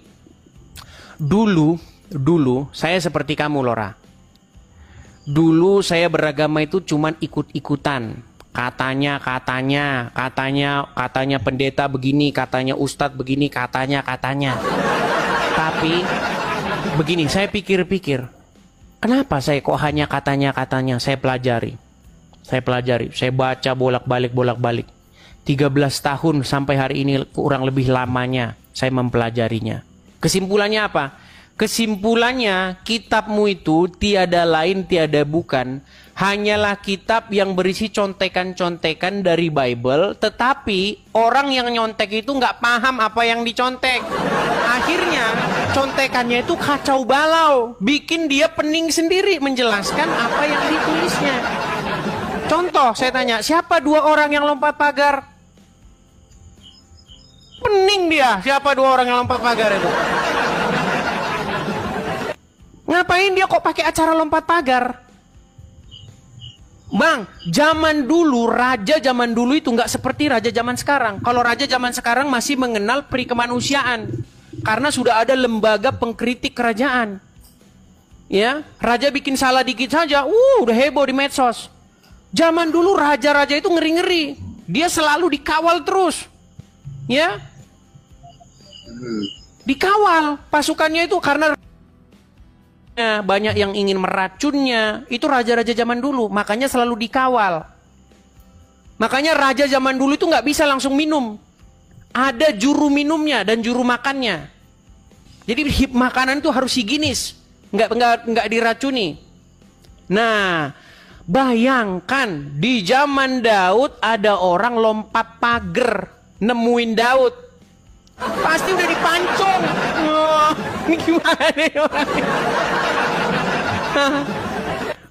Dulu saya seperti kamu, Lora. Dulu saya beragama itu cuman ikut-ikutan. Katanya pendeta begini, katanya ustadz begini, katanya. Tapi begini, saya pikir-pikir, kenapa saya kok hanya katanya? Saya pelajari. Saya baca bolak-balik. 13 tahun sampai hari ini kurang lebih lamanya saya mempelajarinya. Kesimpulannya apa? Kesimpulannya, kitabmu itu tiada lain tiada bukan hanyalah kitab yang berisi contekan-contekan dari Bible, tetapi orang yang nyontek itu nggak paham apa yang dicontek. Akhirnya contekannya itu kacau balau, bikin dia pening sendiri menjelaskan apa yang ditulisnya. Contoh, saya tanya, siapa 2 orang yang lompat pagar? Pening dia, siapa 2 orang yang lompat pagar itu? Ngapain dia kok pakai acara lompat pagar? Bang, raja zaman dulu itu nggak seperti raja zaman sekarang. Kalau raja zaman sekarang masih mengenal peri kemanusiaan, karena sudah ada lembaga pengkritik kerajaan. Ya, raja bikin salah dikit saja, udah heboh di medsos. Zaman dulu raja-raja itu ngeri-ngeri, dia selalu dikawal terus, ya, dikawal pasukannya itu karena banyak yang ingin meracunnya. Itu raja-raja zaman dulu, makanya selalu dikawal. Makanya raja zaman dulu itu nggak bisa langsung minum, ada juru minumnya dan juru makannya. Jadi makanan itu harus higienis, nggak diracuni. Nah, bayangkan di zaman Daud ada orang lompat pagar nemuin Daud, pasti udah dipancung. Oh, ini gimana nih orangnya?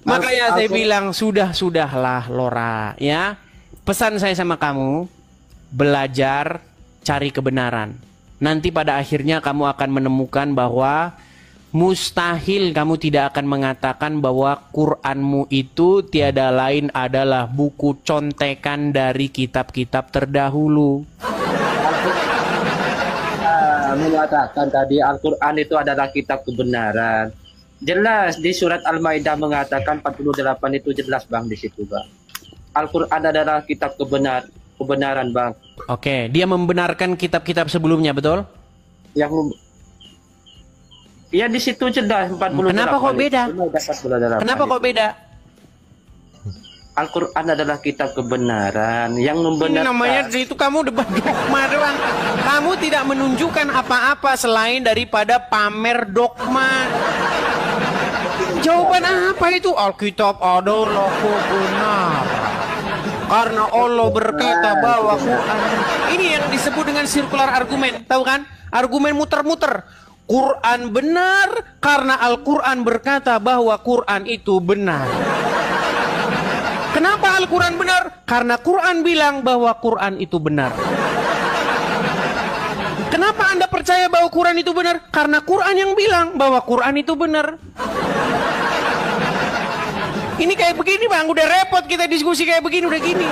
Makanya saya bilang sudahlah Lora, ya. Pesan saya sama kamu, belajar cari kebenaran. Nanti pada akhirnya kamu akan menemukan bahwa mustahil kamu tidak akan mengatakan bahwa Quranmu itu tiada lain adalah buku contekan dari kitab-kitab terdahulu. Mengatakan tadi Al-Quran itu adalah kitab kebenaran. Jelas di surat Al-Maidah mengatakan 48 itu jelas Bang di situ Bang. Al-Quran adalah kitab kebenaran Bang. Oke, dia membenarkan kitab-kitab sebelumnya, betul? Ya di situ jelas 48. Kenapa kok beda? Kenapa kok beda? Al-Quran adalah kitab kebenaran yang membenarkan. Ini namanya itu kamu debat dogma doang. Kamu tidak menunjukkan apa-apa selain daripada pamer dogma. Jawaban apa itu? Alkitab adalah kebenaran. Karena Allah berkata bahwa Quran. Ini yang disebut dengan sirkular argumen, tahu kan? Argumen muter-muter. Quran benar karena Al-Quran berkata bahwa Quran itu benar. Kenapa Al-Quran benar? Karena Quran bilang bahwa Quran itu benar. Kenapa Anda percaya bahwa Quran itu benar? Karena Quran yang bilang bahwa Quran itu benar. Ini kayak begini Bang, udah repot kita diskusi kayak begini, udah gini.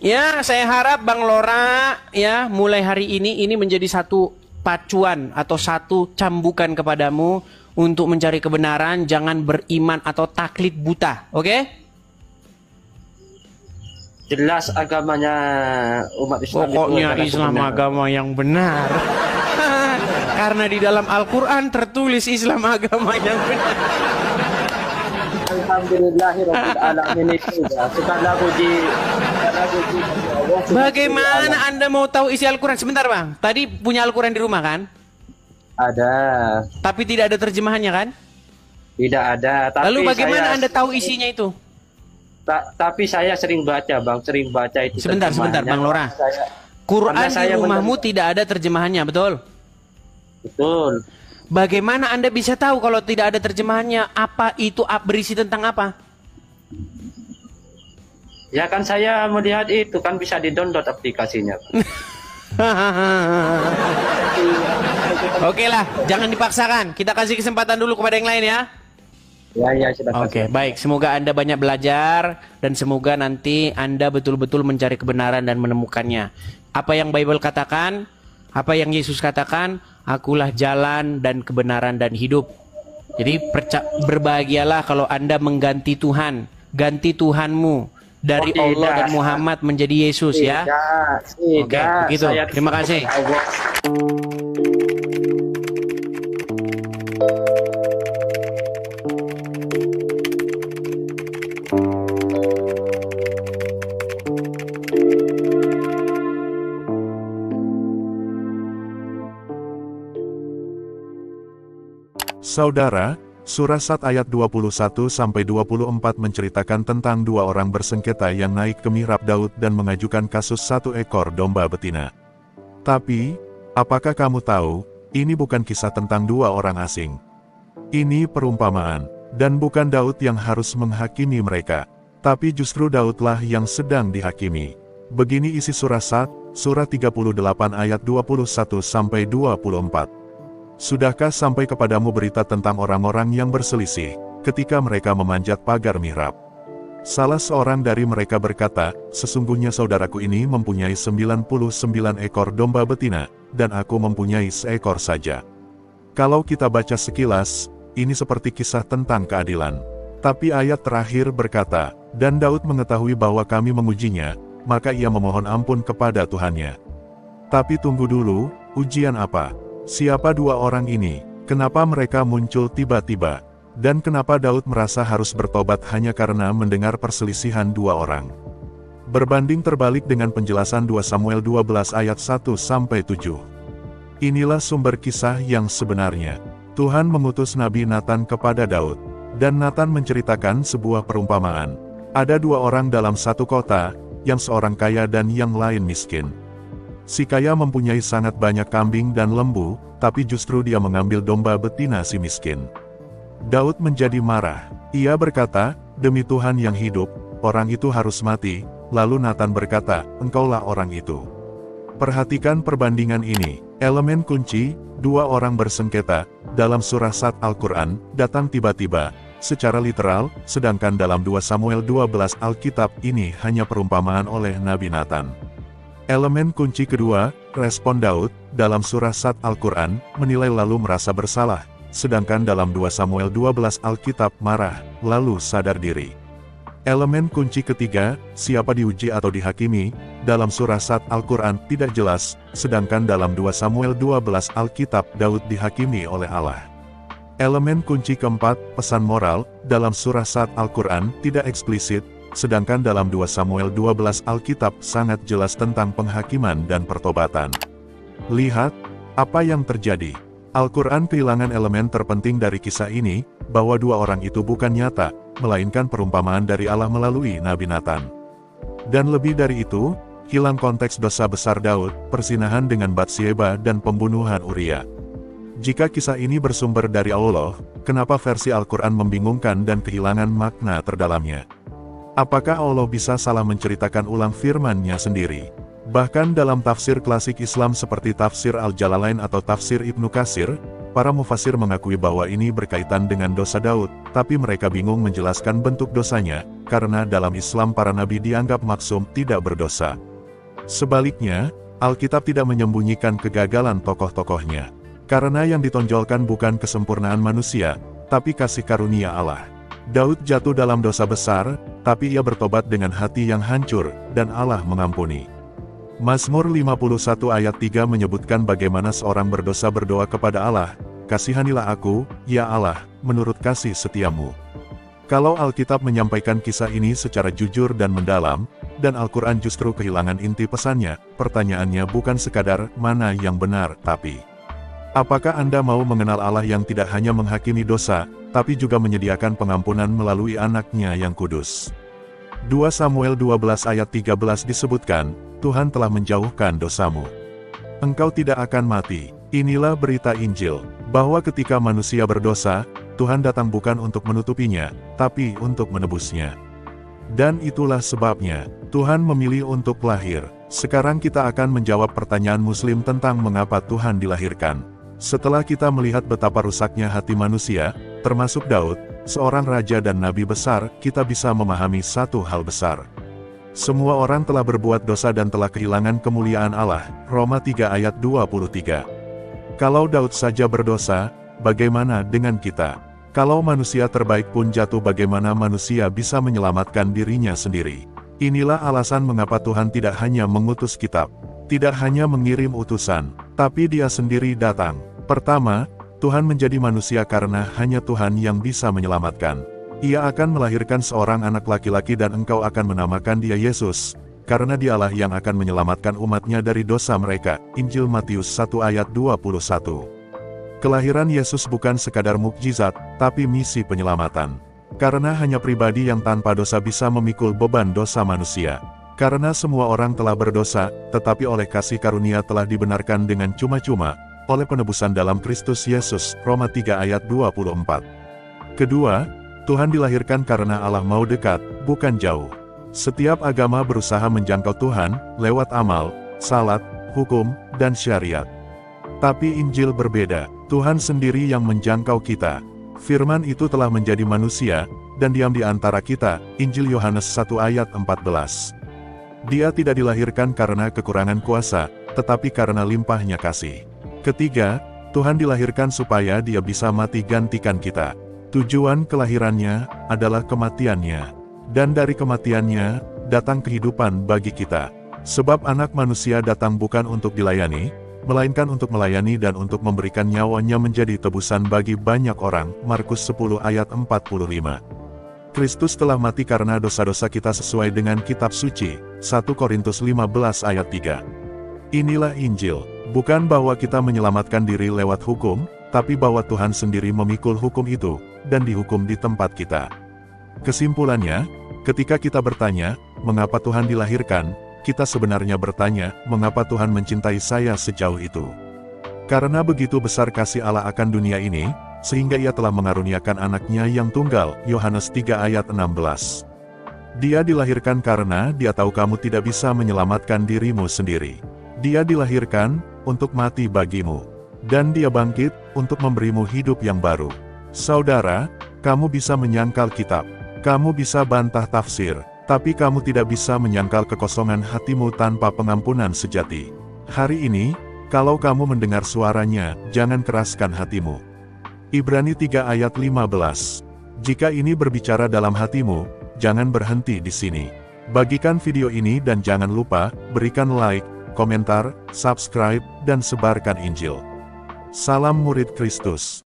Ya, saya harap Bang Lora ya mulai hari ini menjadi satu pacuan atau satu cambukan kepadamu untuk mencari kebenaran, jangan beriman atau taklid buta, oke? Jelas agamanya umat Islam. Pokoknya Islam agama yang benar. Karena di dalam Al-Quran tertulis Islam agama yang benar. Alhamdulillahirrahmanirrahim itu ya. Segala puji Allah. Bagaimana Anda mau tahu isi Al-Quran? Sebentar Bang, tadi punya Al-Quran di rumah kan? Ada. Tapi tidak ada terjemahannya kan? Tidak ada. Tapi lalu bagaimana Anda tahu isinya itu? Tapi saya sering baca Bang, sering baca itu. Sebentar Bang Lora. Quran di rumahmu tidak ada terjemahannya, betul? Betul. Bagaimana Anda bisa tahu kalau tidak ada terjemahannya? Apa itu berisi tentang apa? Ya kan saya melihat itu kan bisa di-download aplikasinya. Oke lah, jangan dipaksakan. Kita kasih kesempatan dulu kepada yang lain ya. Ya, sudah. Oke, baik. Semoga Anda banyak belajar dan semoga nanti Anda betul-betul mencari kebenaran dan menemukannya. Apa yang Bible katakan, apa yang Yesus katakan, akulah jalan dan kebenaran dan hidup. Jadi berbahagialah kalau Anda mengganti Tuhan, ganti Tuhanmu dari Allah dan Muhammad menjadi Yesus ya. Oke, begitu. Terima kasih. Saudara, Surah Sad ayat 21-24 menceritakan tentang dua orang bersengketa yang naik ke mihrab Daud dan mengajukan kasus satu ekor domba betina. Tapi, apakah kamu tahu, ini bukan kisah tentang dua orang asing. Ini perumpamaan, dan bukan Daud yang harus menghakimi mereka, tapi justru Daudlah yang sedang dihakimi. Begini isi surah Sad, surah 38 ayat 21-24. Sudahkah sampai kepadamu berita tentang orang-orang yang berselisih, ketika mereka memanjat pagar mihrab? Salah seorang dari mereka berkata, sesungguhnya saudaraku ini mempunyai 99 ekor domba betina, dan aku mempunyai seekor saja. Kalau kita baca sekilas, ini seperti kisah tentang keadilan. Tapi ayat terakhir berkata, dan Daud mengetahui bahwa kami mengujinya, maka ia memohon ampun kepada Tuhannya. Tapi tunggu dulu, ujian apa? Siapa dua orang ini? Kenapa mereka muncul tiba-tiba? Dan kenapa Daud merasa harus bertobat hanya karena mendengar perselisihan dua orang? Berbanding terbalik dengan penjelasan 2 Samuel 12 ayat 1-7. Inilah sumber kisah yang sebenarnya. Tuhan mengutus Nabi Nathan kepada Daud, dan Nathan menceritakan sebuah perumpamaan. Ada 2 orang dalam satu kota, yang seorang kaya dan yang lain miskin. Si kaya mempunyai sangat banyak kambing dan lembu, tapi justru dia mengambil domba betina si miskin. Daud menjadi marah. Ia berkata, "Demi Tuhan yang hidup, orang itu harus mati." Lalu Nathan berkata, "Engkaulah orang itu." Perhatikan perbandingan ini. Elemen kunci, 2 orang bersengketa, dalam surah Sat Al-Quran, datang tiba-tiba, secara literal, sedangkan dalam 2 Samuel 12 Alkitab ini hanya perumpamaan oleh Nabi Nathan. Elemen kunci kedua, respon Daud, dalam surah Sat Al-Quran, menilai lalu merasa bersalah, sedangkan dalam 2 Samuel 12 Alkitab marah, lalu sadar diri. Elemen kunci ketiga, siapa diuji atau dihakimi, dalam surah Sat Al-Quran tidak jelas, sedangkan dalam 2 Samuel 12 Alkitab Daud dihakimi oleh Allah. Elemen kunci keempat, pesan moral, dalam surah Sat Al-Quran tidak eksplisit, sedangkan dalam 2 Samuel 12 Alkitab sangat jelas tentang penghakiman dan pertobatan. Lihat, apa yang terjadi. Al-Quran kehilangan elemen terpenting dari kisah ini, bahwa 2 orang itu bukan nyata, melainkan perumpamaan dari Allah melalui Nabi Nathan. Dan lebih dari itu, hilang konteks dosa besar Daud, persinahan dengan Batsyeba dan pembunuhan Uria. Jika kisah ini bersumber dari Allah, kenapa versi Al-Quran membingungkan dan kehilangan makna terdalamnya? Apakah Allah bisa salah menceritakan ulang firman-Nya sendiri? Bahkan dalam tafsir klasik Islam seperti tafsir Al-Jalalain atau tafsir Ibnu Katsir, para mufasir mengakui bahwa ini berkaitan dengan dosa Daud, tapi mereka bingung menjelaskan bentuk dosanya, karena dalam Islam para nabi dianggap maksum tidak berdosa. Sebaliknya, Alkitab tidak menyembunyikan kegagalan tokoh-tokohnya. Karena yang ditonjolkan bukan kesempurnaan manusia, tapi kasih karunia Allah. Daud jatuh dalam dosa besar, tapi ia bertobat dengan hati yang hancur, dan Allah mengampuni. Mazmur 51 ayat 3 menyebutkan bagaimana seorang berdosa berdoa kepada Allah, "Kasihanilah aku, ya Allah, menurut kasih setiamu." Kalau Alkitab menyampaikan kisah ini secara jujur dan mendalam, dan Al-Quran justru kehilangan inti pesannya, pertanyaannya bukan sekadar mana yang benar, tapi apakah Anda mau mengenal Allah yang tidak hanya menghakimi dosa, tapi juga menyediakan pengampunan melalui anaknya yang kudus? 2 Samuel 12 ayat 13 disebutkan, Tuhan telah menjauhkan dosamu. Engkau tidak akan mati. Inilah berita Injil, bahwa ketika manusia berdosa, Tuhan datang bukan untuk menutupinya, tapi untuk menebusnya. Dan itulah sebabnya, Tuhan memilih untuk lahir. Sekarang kita akan menjawab pertanyaan Muslim tentang mengapa Tuhan dilahirkan. Setelah kita melihat betapa rusaknya hati manusia, termasuk Daud, seorang raja dan nabi besar, kita bisa memahami satu hal besar. Semua orang telah berbuat dosa dan telah kehilangan kemuliaan Allah. Roma 3 ayat 23. Kalau Daud saja berdosa, bagaimana dengan kita? Kalau manusia terbaik pun jatuh, bagaimana manusia bisa menyelamatkan dirinya sendiri? Inilah alasan mengapa Tuhan tidak hanya mengutus kitab, tidak hanya mengirim utusan, tapi Dia sendiri datang. Pertama, Tuhan menjadi manusia karena hanya Tuhan yang bisa menyelamatkan. Ia akan melahirkan seorang anak laki-laki dan engkau akan menamakan dia Yesus, karena dialah yang akan menyelamatkan umatnya dari dosa mereka. Injil Matius 1 ayat 21. Kelahiran Yesus bukan sekadar mukjizat, tapi misi penyelamatan. Karena hanya pribadi yang tanpa dosa bisa memikul beban dosa manusia. Karena semua orang telah berdosa, tetapi oleh kasih karunia telah dibenarkan dengan cuma-cuma, oleh penebusan dalam Kristus Yesus. Roma 3 ayat 24. Kedua, Tuhan dilahirkan karena Allah mau dekat, bukan jauh. Setiap agama berusaha menjangkau Tuhan, lewat amal, salat, hukum, dan syariat. Tapi Injil berbeda, Tuhan sendiri yang menjangkau kita. Firman itu telah menjadi manusia, dan diam di antara kita. Injil Yohanes 1 ayat 14. Dia tidak dilahirkan karena kekurangan kuasa, tetapi karena limpahnya kasih. Ketiga, Tuhan dilahirkan supaya Dia bisa mati gantikan kita. Tujuan kelahirannya adalah kematiannya. Dan dari kematiannya, datang kehidupan bagi kita. Sebab anak manusia datang bukan untuk dilayani, melainkan untuk melayani dan untuk memberikan nyawanya menjadi tebusan bagi banyak orang. Markus 10 ayat 45. Kristus telah mati karena dosa-dosa kita sesuai dengan kitab suci, 1 Korintus 15 ayat 3. Inilah Injil, bukan bahwa kita menyelamatkan diri lewat hukum, tapi bahwa Tuhan sendiri memikul hukum itu, dan dihukum di tempat kita. Kesimpulannya, ketika kita bertanya, mengapa Tuhan dilahirkan, kita sebenarnya bertanya, mengapa Tuhan mencintai saya sejauh itu? Karena begitu besar kasih Allah akan dunia ini, sehingga ia telah mengaruniakan anaknya yang tunggal, Yohanes 3 ayat 16. Dia dilahirkan karena dia tahu kamu tidak bisa menyelamatkan dirimu sendiri. Dia dilahirkan untuk mati bagimu. Dan dia bangkit untuk memberimu hidup yang baru. Saudara, kamu bisa menyangkal kitab. Kamu bisa bantah tafsir. Tapi kamu tidak bisa menyangkal kekosongan hatimu tanpa pengampunan sejati. Hari ini, kalau kamu mendengar suaranya, jangan keraskan hatimu. Ibrani 3 ayat 15. Jika ini berbicara dalam hatimu, jangan berhenti di sini. Bagikan video ini dan jangan lupa, berikan like, komentar, subscribe, dan sebarkan Injil. Salam murid Kristus.